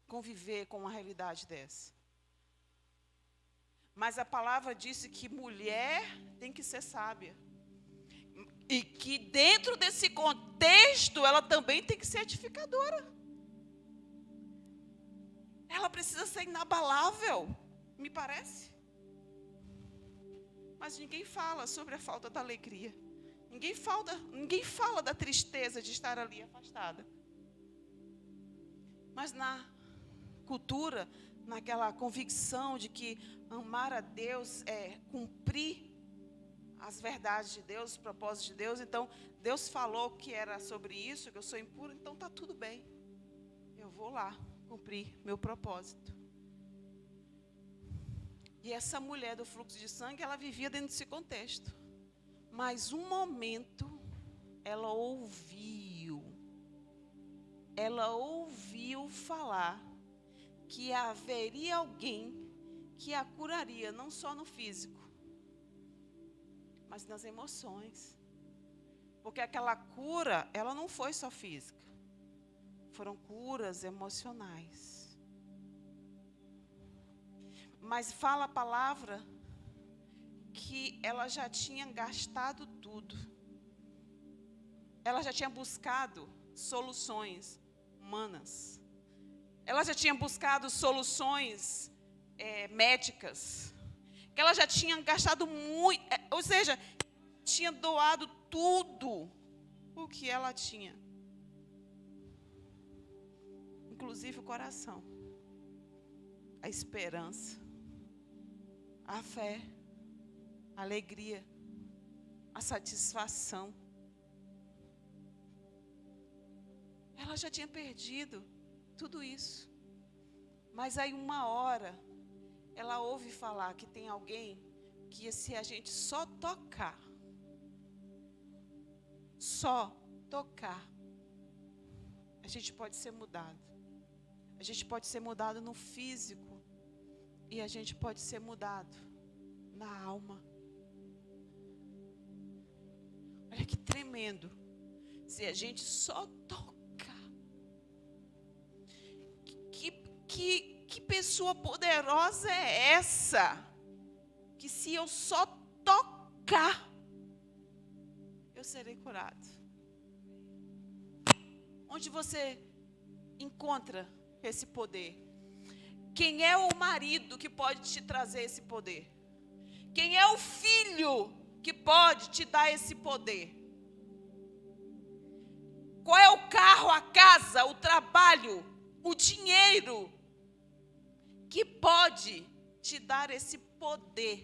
conviver com uma realidade dessa? Mas a palavra disse que mulher tem que ser sábia. E que dentro desse contexto, ela também tem que ser edificadora. Ela precisa ser inabalável, me parece. Mas ninguém fala sobre a falta da alegria. Ninguém fala da tristeza de estar ali afastada. Mas na cultura, naquela convicção de que amar a Deus é cumprir as verdades de Deus, os propósitos de Deus. Então, Deus falou que era sobre isso, que eu sou impura, então está tudo bem. Eu vou lá cumprir meu propósito. E essa mulher do fluxo de sangue, ela vivia dentro desse contexto. Mas um momento, ela ouviu falar que haveria alguém que a curaria, não só no físico, mas nas emoções. Porque aquela cura, ela não foi só física. Foram curas emocionais. Mas fala a palavra que ela já tinha gastado tudo. Ela já tinha buscado soluções humanas. Ela já tinha buscado soluções médicas. Que ela já tinha gastado muito, ou seja, tinha doado tudo o que ela tinha. Inclusive o coração, a esperança, a fé, a alegria, a satisfação. Ela já tinha perdido tudo isso. Mas aí uma hora, ela ouve falar que tem alguém que se a gente só tocar, a gente pode ser mudado. A gente pode ser mudado no físico e a gente pode ser mudado na alma. Olha que tremendo. Se a gente só tocar. Que pessoa poderosa é essa? Que se eu só tocar, eu serei curado. Onde você encontra esse poder? Quem é o marido que pode te trazer esse poder? Quem é o filho que pode te dar esse poder? Qual é o carro, a casa, o trabalho, o dinheiro que pode te dar esse poder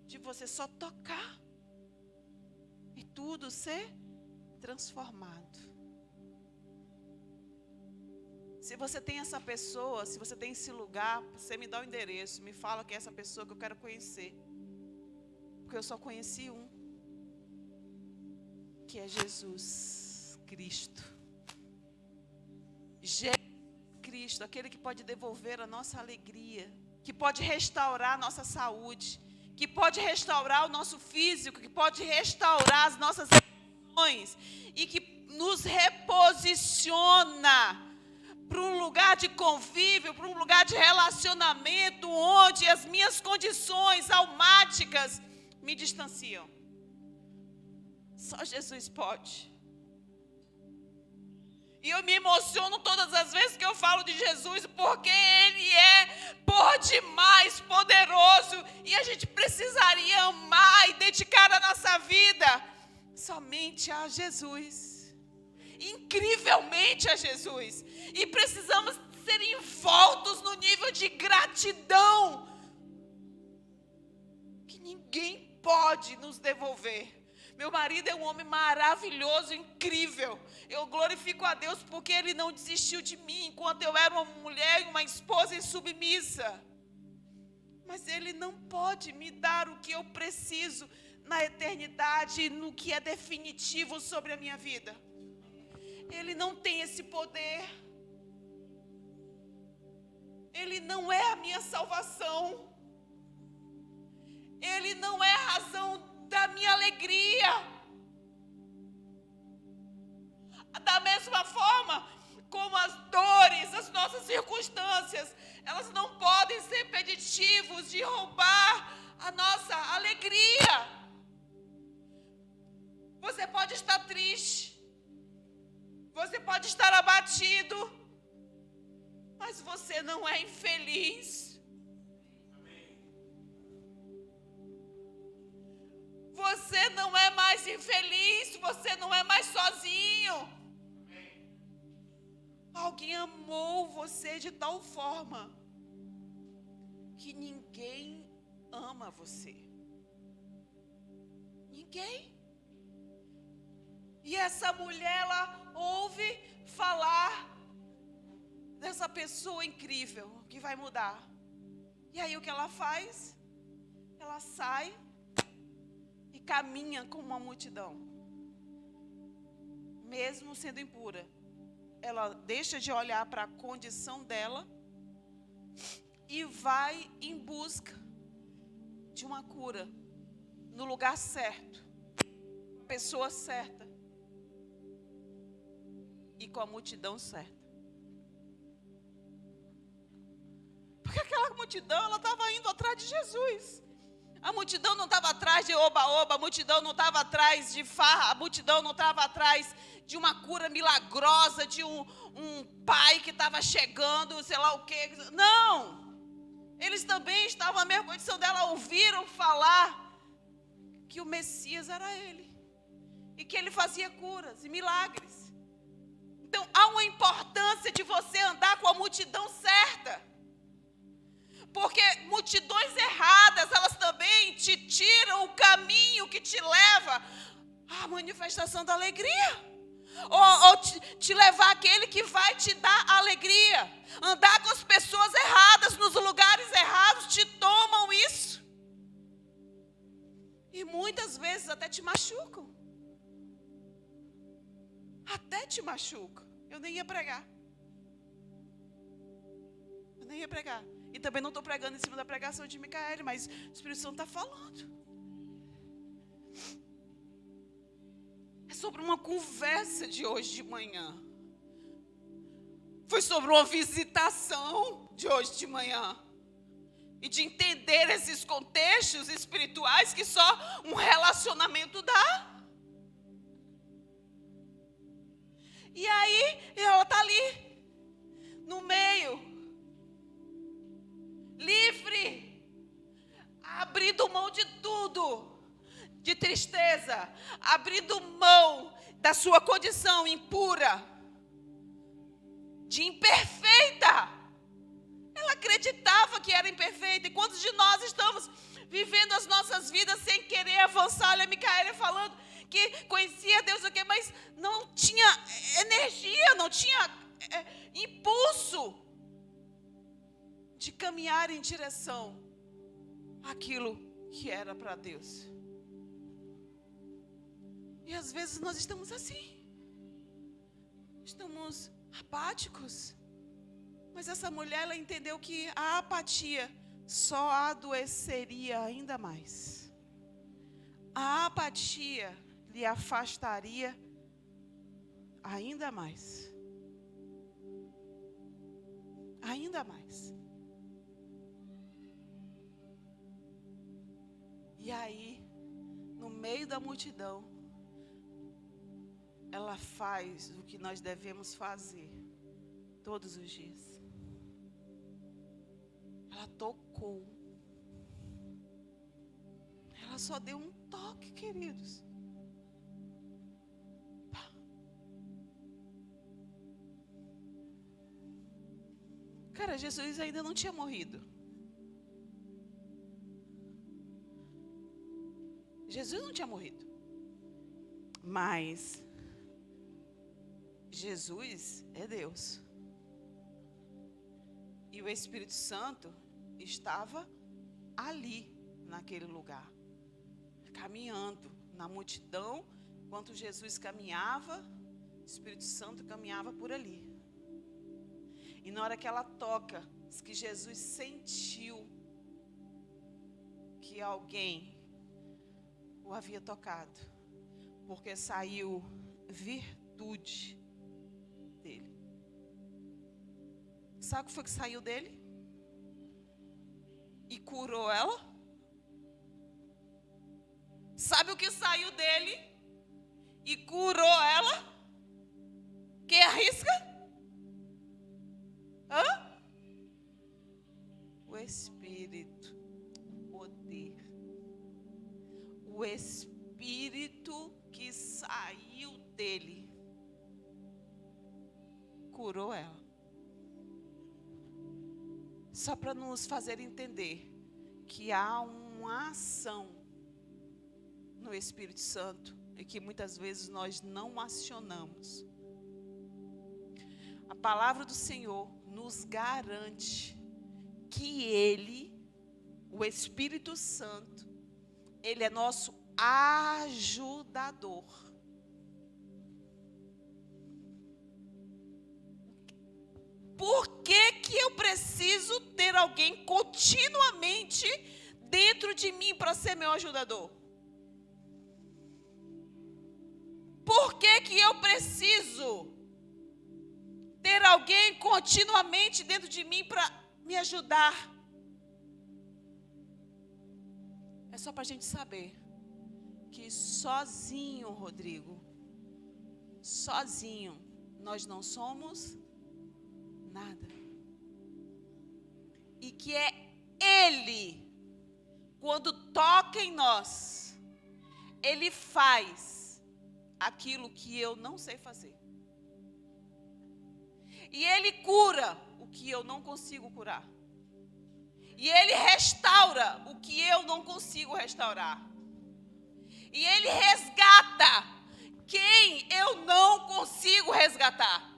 de você só tocar e tudo ser transformado? Se você tem essa pessoa, se você tem esse lugar, você me dá o endereço, me fala que é essa pessoa que eu quero conhecer. Porque eu só conheci um, que é Jesus Cristo. Jesus Cristo, aquele que pode devolver a nossa alegria, que pode restaurar a nossa saúde, que pode restaurar o nosso físico, que pode restaurar as nossas emoções e que nos reposiciona para um lugar de convívio, para um lugar de relacionamento, onde as minhas condições almáticas me distanciam. Só Jesus pode. E eu me emociono todas as vezes que eu falo de Jesus, porque Ele é por demais poderoso. E a gente precisaria amar e dedicar a nossa vida somente a Jesus. Incrivelmente a Jesus. E precisamos ser envoltos no nível de gratidão que ninguém pode nos devolver. Meu marido é um homem maravilhoso, incrível. Eu glorifico a Deus porque Ele não desistiu de mim enquanto eu era uma mulher e uma esposa insubmissa. Mas Ele não pode me dar o que eu preciso na eternidade, no que é definitivo sobre a minha vida. Ele não tem esse poder. Ele não é a minha salvação. Ele não é a razão da minha alegria. Da mesma forma como as dores, as nossas circunstâncias, elas não podem ser impeditivos de roubar a nossa alegria. Você pode estar triste, você pode estar abatido, mas você não é infeliz. Você não é mais infeliz, você não é mais sozinho. Alguém amou você de tal forma que ninguém ama você. Ninguém. E essa mulher, ela ouve falar dessa pessoa incrível que vai mudar. E aí o que ela faz? Ela sai e caminha com uma multidão. Mesmo sendo impura, ela deixa de olhar para a condição dela e vai em busca de uma cura no lugar certo, com a pessoa certa e com a multidão certa. Porque aquela multidão, ela estava indo atrás de Jesus. A multidão não estava atrás de oba-oba, a multidão não estava atrás de farra, a multidão não estava atrás de uma cura milagrosa, de um pai que estava chegando, sei lá o quê. Não! Eles também estavam na mesma condição dela, ouviram falar que o Messias era ele. E que ele fazia curas e milagres. Então, há uma importância de você andar com a multidão certa. Porque multidões erradas, elas também te tiram o caminho que te leva à manifestação da alegria. Ou te levar àquele que vai te dar alegria. Andar com as pessoas erradas, nos lugares errados, te tomam isso. E muitas vezes até te machucam. Até te machucam. Eu nem ia pregar. E também não estou pregando em cima da pregação de Micaele, mas o Espírito Santo está falando. É sobre uma conversa de hoje de manhã. Foi sobre uma visitação de hoje de manhã. E de entender esses contextos espirituais que só um relacionamento dá. E aí, ela está ali, no meio. de tristeza, abrindo mão da sua condição impura, de imperfeita. Ela acreditava que era imperfeita. E quantos de nós estamos vivendo as nossas vidas sem querer avançar? Olha a Micaela falando que conhecia Deus, mas não tinha energia, não tinha impulso de caminhar em direção àquilo que era para Deus. E às vezes nós estamos assim, estamos apáticos. Mas essa mulher, ela entendeu que a apatia só adoeceria ainda mais. A apatia lhe afastaria ainda mais. Ainda mais. E aí, no meio da multidão, ela faz o que nós devemos fazer todos os dias. Ela tocou. Ela só deu um toque, queridos. Cara, Jesus ainda não tinha morrido. Jesus não tinha morrido. Mas Jesus é Deus. E o Espírito Santo estava ali, naquele lugar, caminhando na multidão. Enquanto Jesus caminhava, o Espírito Santo caminhava por ali. E na hora que ela toca, diz que Jesus sentiu que alguém o havia tocado, porque saiu virtude dele. Sabe o que foi que saiu dele? E curou ela? Sabe o que saiu dele e curou ela? Quem arrisca? O Espírito, o poder. O Espírito que saiu dele curou ela. Só para nos fazer entender que há uma ação no Espírito Santo e que muitas vezes nós não acionamos. A palavra do Senhor nos garante que Ele, o Espírito Santo, Ele é nosso ajudador. Por que eu preciso ter alguém continuamente dentro de mim para ser meu ajudador? Por que eu preciso ter alguém continuamente dentro de mim para me ajudar? É só para a gente saber que sozinho, Rodrigo, sozinho, nós não somos nada. E que é Ele, quando toca em nós, Ele faz aquilo que eu não sei fazer. E Ele cura o que eu não consigo curar. E Ele restaura o que eu não consigo restaurar. E Ele resgata quem eu não consigo resgatar.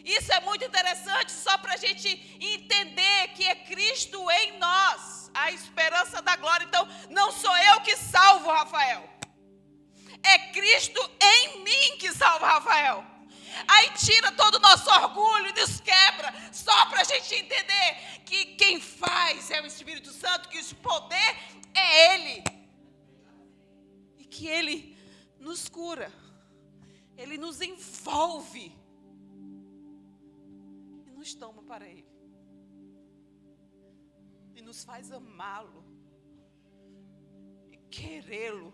Isso é muito interessante, só para a gente entender que é Cristo em nós, a esperança da glória. Então, não sou eu que salvo Rafael. É Cristo em mim que salva Rafael. Aí tira todo o nosso orgulho, nos quebra, só para a gente entender que quem faz é o Espírito Santo, que esse poder é Ele. E que Ele nos cura, Ele nos envolve e nos toma para Ele. E nos faz amá-lo e querê-lo,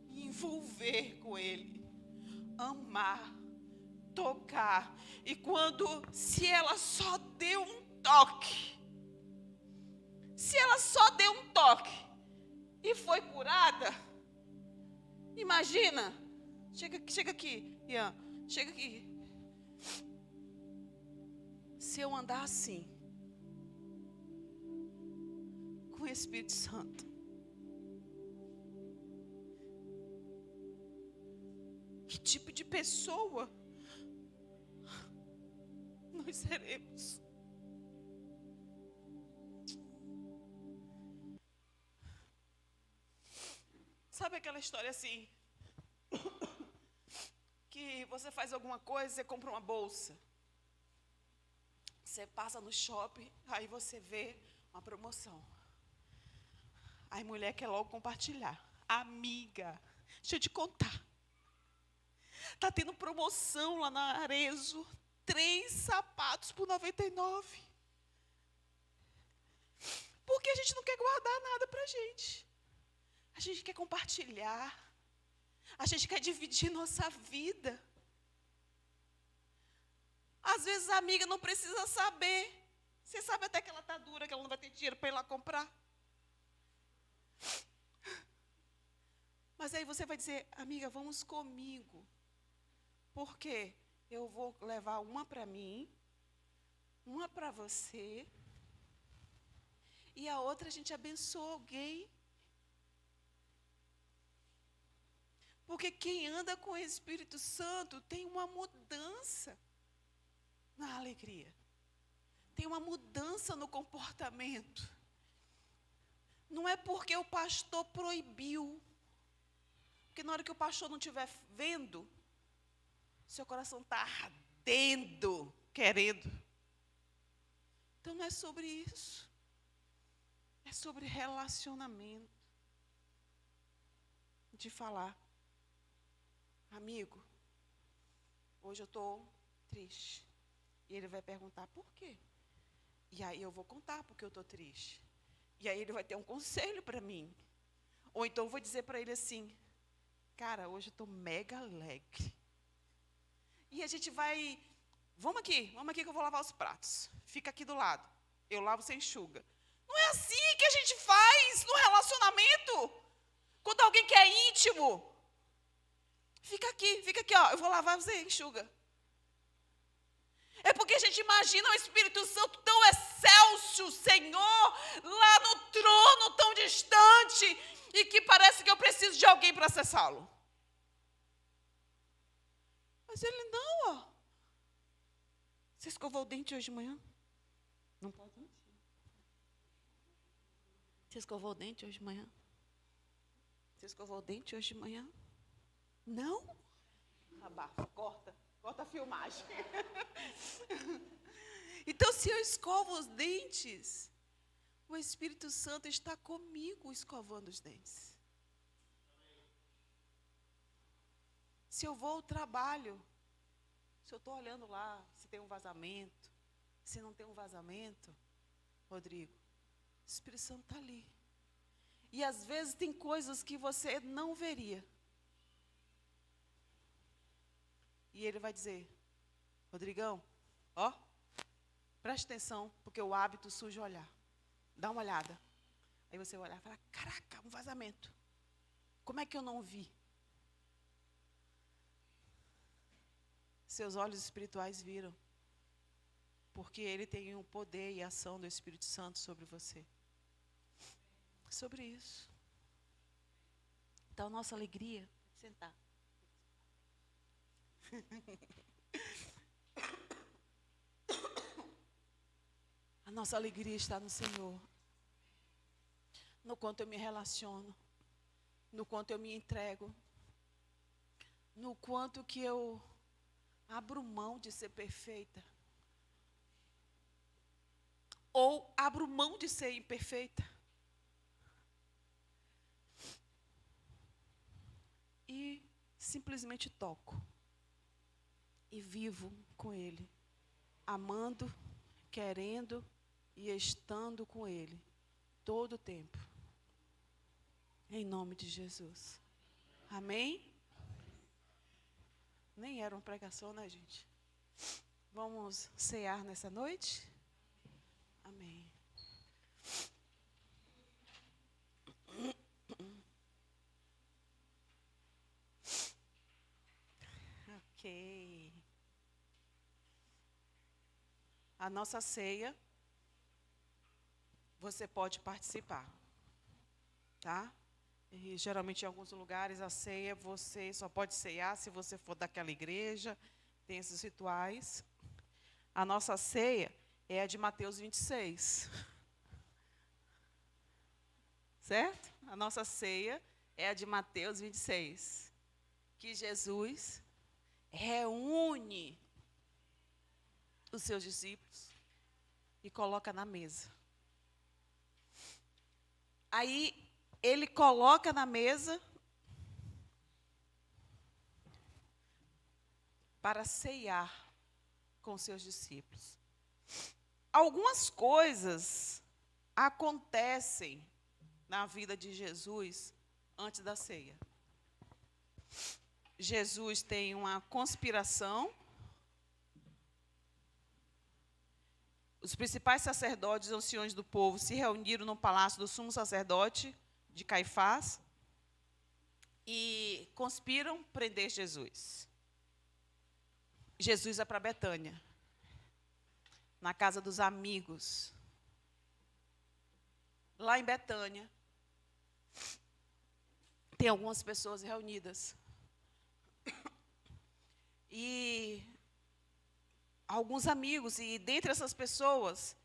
e envolver com Ele. Amar, tocar. E se ela só deu um toque, se ela só deu um toque, e foi curada. Imagina. Chega aqui, Ian. Chega aqui. Se eu andar assim, com o Espírito Santo, que tipo de pessoa nós seremos? Sabe aquela história assim, que você faz alguma coisa, você compra uma bolsa, você passa no shopping, aí você vê uma promoção, aí mulher quer logo compartilhar. Amiga, deixa eu te contar, está tendo promoção lá na Arezzo, 3 sapatos por 99. Porque a gente não quer guardar nada para a gente. A gente quer compartilhar. A gente quer dividir nossa vida. Às vezes a amiga não precisa saber. Você sabe até que ela está dura, que ela não vai ter dinheiro para ir lá comprar. Mas aí você vai dizer, amiga, vamos comigo. Porque eu vou levar uma para mim, uma para você, e a outra a gente abençoa alguém. Porque quem anda com o Espírito Santo tem uma mudança na alegria. Tem uma mudança no comportamento. Não é porque o pastor proibiu. Porque na hora que o pastor não estiver vendo, seu coração está ardendo, querendo. Então não é sobre isso. É sobre relacionamento. De falar, amigo, hoje eu estou triste. E ele vai perguntar, por quê? E aí eu vou contar porque eu estou triste. E aí ele vai ter um conselho para mim. Ou então eu vou dizer para ele assim, cara, hoje eu estou mega alegre. E a gente vai, vamos aqui que eu vou lavar os pratos. Fica aqui do lado. Eu lavo, você enxuga. Não é assim que a gente faz no relacionamento. Quando alguém que é íntimo, fica aqui, ó, eu vou lavar, você enxuga. É porque a gente imagina o Espírito Santo tão excelso, Senhor, lá no trono tão distante, e que parece que eu preciso de alguém para acessá-lo. Mas ele não, ó. Você escovou o dente hoje de manhã? Não pode mentir. Você escovou o dente hoje de manhã? Você escovou o dente hoje de manhã? Não? Abafa, corta a filmagem. Então, se eu escovo os dentes, o Espírito Santo está comigo escovando os dentes. Se eu vou ao trabalho, se eu estou olhando lá, se tem um vazamento, se não tem um vazamento, Rodrigo, o Espírito Santo está ali. E às vezes tem coisas que você não veria. E ele vai dizer, Rodrigão, ó, preste atenção, porque o hábito suja o olhar. Dá uma olhada. Aí você vai olhar e falar, caraca, um vazamento. Como é que eu não vi? Seus olhos espirituais viram. Porque ele tem o poder e a ação do Espírito Santo sobre você. Sobre isso. Então, nossa alegria, sentar. A nossa alegria está no Senhor. No quanto eu me relaciono, no quanto eu me entrego, no quanto que eu abro mão de ser perfeita, ou abro mão de ser imperfeita, e simplesmente toco, e vivo com Ele, amando, querendo e estando com Ele, todo o tempo, em nome de Jesus. Amém? Nem era uma pregação, né, gente? Vamos cear nessa noite? Amém. Ok. A nossa ceia, você pode participar, tá? E, geralmente, em alguns lugares, a ceia, você só pode ceiar se você for daquela igreja, tem esses rituais. A nossa ceia é a de Mateus 26. Certo? A nossa ceia é a de Mateus 26. Que Jesus reúne os seus discípulos e coloca na mesa. Aí, ele coloca na mesa para ceiar com seus discípulos. Algumas coisas acontecem na vida de Jesus antes da ceia. Jesus tem uma conspiração. Os principais sacerdotes e anciões do povo se reuniram no palácio do sumo sacerdote de Caifás e conspiram prender Jesus. Jesus vai para Betânia, na casa dos amigos. Lá em Betânia, tem algumas pessoas reunidas. E alguns amigos, e dentre essas pessoas,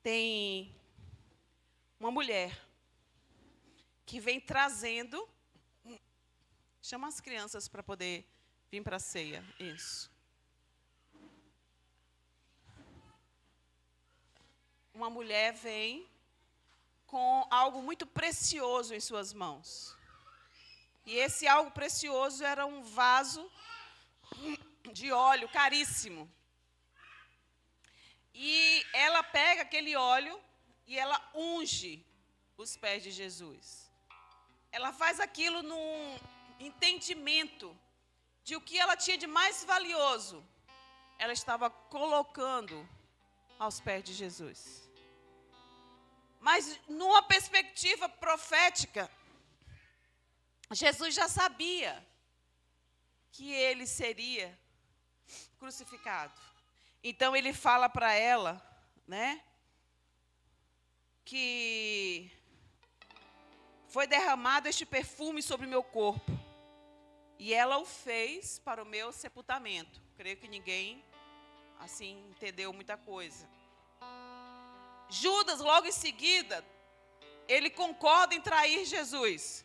tem uma mulher que vem trazendo. Chama as crianças para poder vir para a ceia. Isso. Uma mulher vem com algo muito precioso em suas mãos. E esse algo precioso era um vaso de óleo caríssimo. E ela pega aquele óleo e ela unge os pés de Jesus. Ela faz aquilo num entendimento de o que ela tinha de mais valioso. Ela estava colocando aos pés de Jesus. Mas, numa perspectiva profética, Jesus já sabia que ele seria crucificado. Então, ele fala para ela, né, que foi derramado este perfume sobre o meu corpo. E ela o fez para o meu sepultamento. Creio que ninguém, assim, entendeu muita coisa. Judas, logo em seguida, ele concorda em trair Jesus.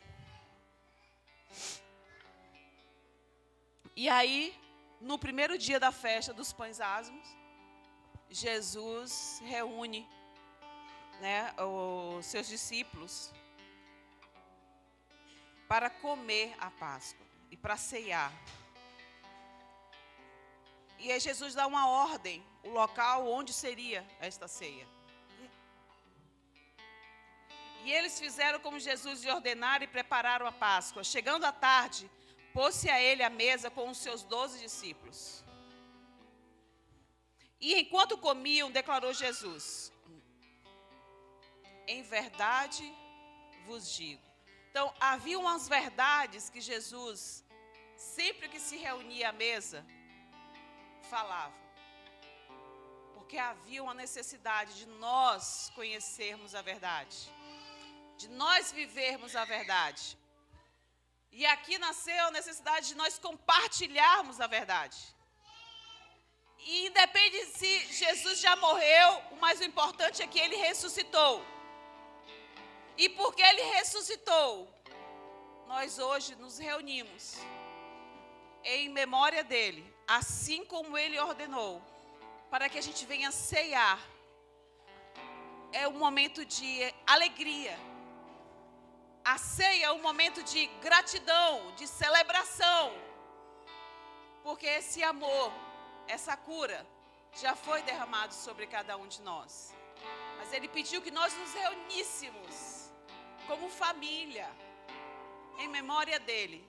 E aí, no primeiro dia da festa dos pães asmos, Jesus reúne, né, os seus discípulos para comer a Páscoa e para ceiar. E aí Jesus dá uma ordem, o local onde seria esta ceia. E eles fizeram como Jesus lhe ordenara e prepararam a Páscoa. Chegando à tarde, pôs-se a ele à mesa com os seus 12 discípulos. E enquanto comiam, declarou Jesus: em verdade vos digo. Então, havia umas verdades que Jesus, sempre que se reunia à mesa, falava. Porque havia uma necessidade de nós conhecermos a verdade. De nós vivermos a verdade. E aqui nasceu a necessidade de nós compartilharmos a verdade. E independe se Jesus já morreu, mas o importante é que ele ressuscitou. E porque ele ressuscitou, nós hoje nos reunimos em memória dele, assim como ele ordenou, para que a gente venha ceiar. É um momento de alegria. A ceia é um momento de gratidão, de celebração. Porque esse amor, essa cura, já foi derramado sobre cada um de nós. Mas ele pediu que nós nos reuníssemos como família, em memória dele,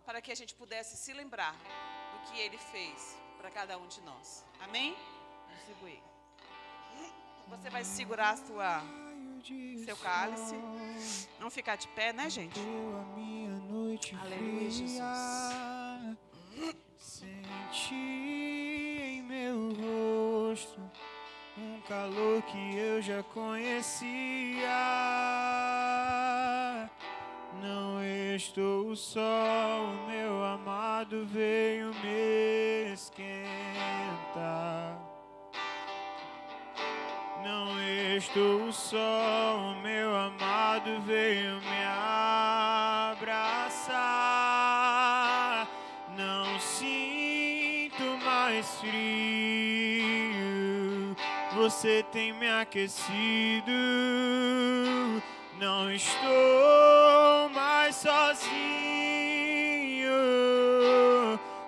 para que a gente pudesse se lembrar do que ele fez para cada um de nós. Amém? Distribuir. Você vai segurar seu cálice. Não ficar de pé, né, gente? Aleluia, Jesus. Senti em meu rosto um calor que eu já conhecia. Não estou só, o meu amado veio me esquentar. Não estou só, o meu amado veio me abraçar. Não sinto mais frio, você tem me aquecido. Não estou mais sozinho,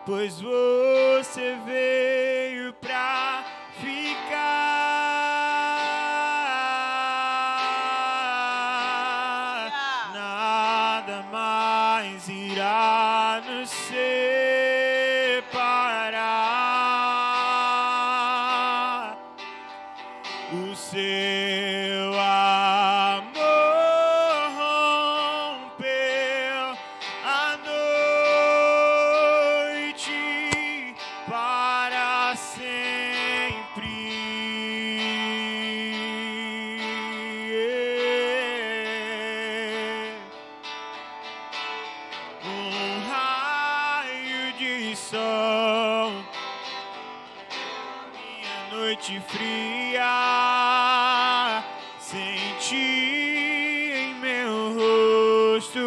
pois você veio pra ficar. Nada mais irá nos separar. O seu amor rompeu a noite para sempre. Um raio de sol, minha noite fria, senti em meu rosto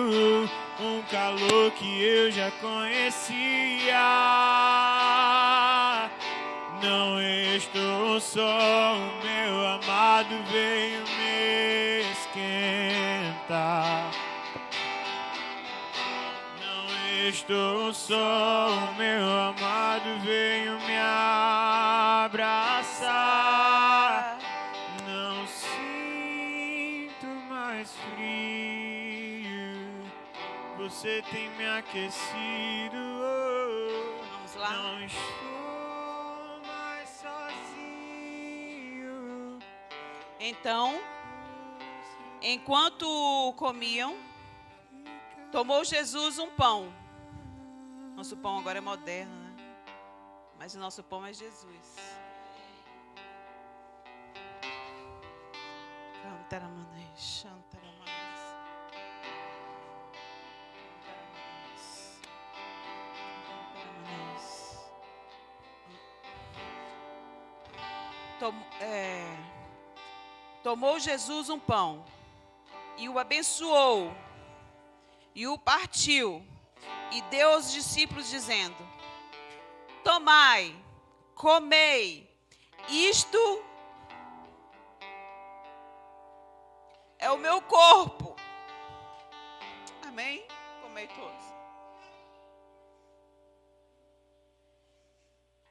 um calor que eu já conhecia. Não estou só, o meu amado veio me esquentar. Não estou só, o meu amado veio me abraçar. Não sinto mais frio, você tem me aquecido. Vamos lá. Não estou mais sozinho. Então, enquanto comiam, tomou Jesus um pão. Nosso pão agora é moderno, né? Mas o nosso pão é Jesus. Cantaramanês, chantaramanês. Tomou Jesus um pão e o abençoou e o partiu e deu aos discípulos dizendo: tomai, comei, isto é o meu corpo. Amém? Comei todos.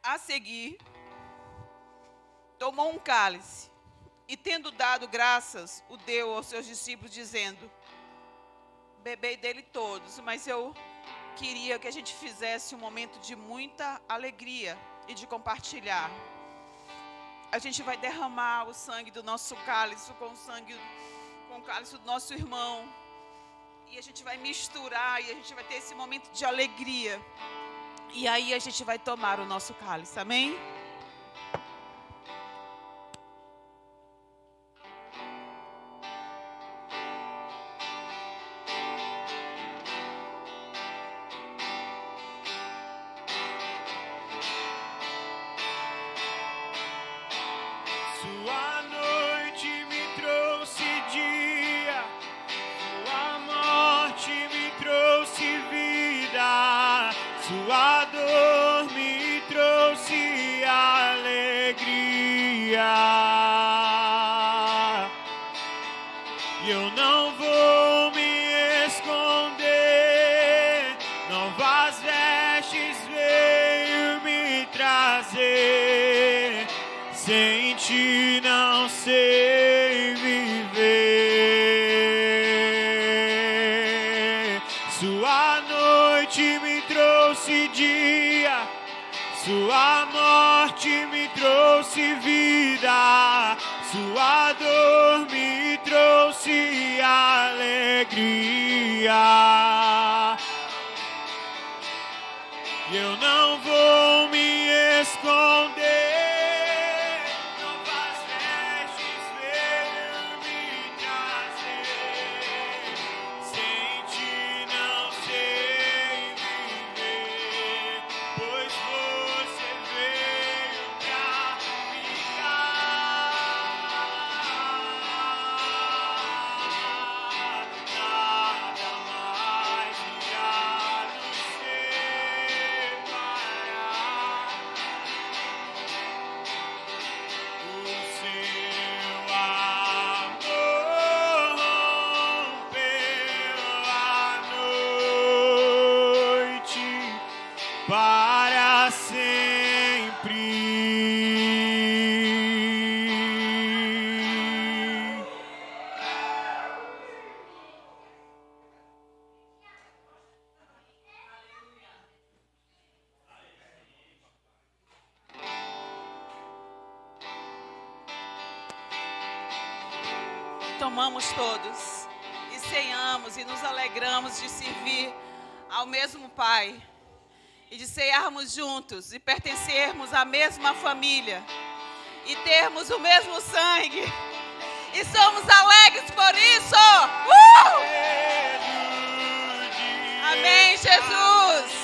A seguir, tomou um cálice e, tendo dado graças, o deu aos seus discípulos, dizendo: bebei dele todos. Mas eu queria que a gente fizesse um momento de muita alegria e de compartilhar. A gente vai derramar o sangue do nosso cálice com o cálice do nosso irmão. E a gente vai misturar e a gente vai ter esse momento de alegria. E aí a gente vai tomar o nosso cálice, amém? Sua noite me trouxe dia, sua morte me trouxe vida, sua dor me trouxe alegria. E eu não vou me esconder, novas vestes veio me trazer. Sem ti não sei viver. Sua noite me trouxe dia, sua morte me trouxe vida, sua dor me trouxe alegria. eu não vou me esconder. Novas vestes veio me trazer. Sem ti não sei viver, pois você veio pra ficar. Nada mais irá nos separar. O seu amor rompeu a noite para sempre. Tomamos todos e ceiamos e nos alegramos de servir ao mesmo Pai e de ceiarmos juntos e pertencermos à mesma família e termos o mesmo sangue e somos alegres por isso. Amém, Jesus.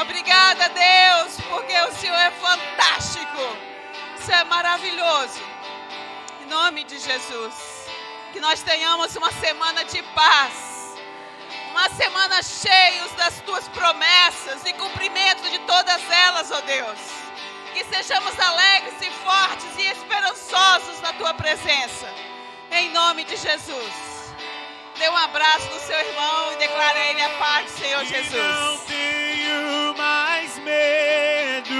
Obrigada, Deus, porque o Senhor é fantástico. O Senhor é maravilhoso. Em nome de Jesus. Que nós tenhamos uma semana de paz, uma semana cheia das tuas promessas e cumprimento de todas elas, ó Deus. Que sejamos alegres e fortes e esperançosos na tua presença, em nome de Jesus. Dê um abraço no seu irmão e declare a ele a paz do Senhor Jesus. Não tenho mais medo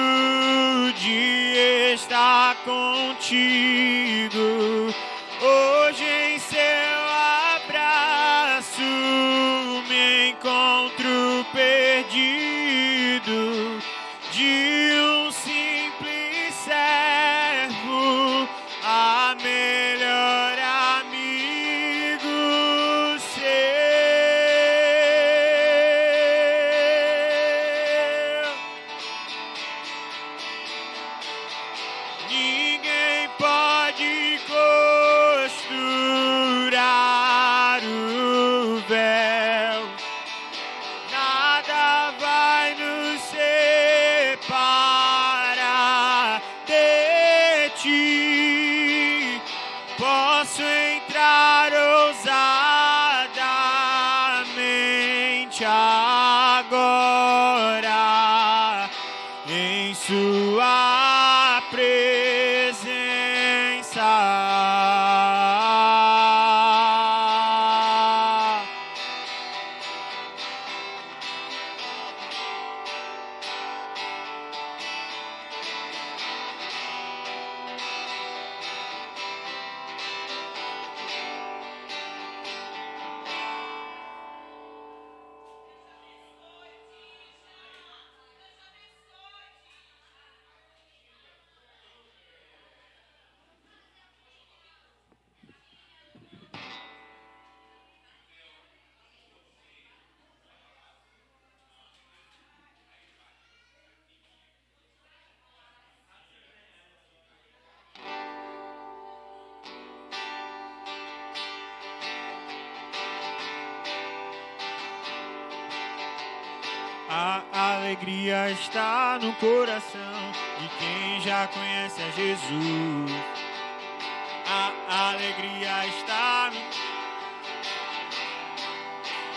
de estar contigo. Hoje em seu abraço me encontro perdido, de um simples servo a melhor amigo seu. Ninguém pode costurar o véu, nada vai nos separar de ti. Posso entrar ousadamente agora em sua presença. A alegria está no coração de quem já conhece a Jesus. A alegria está no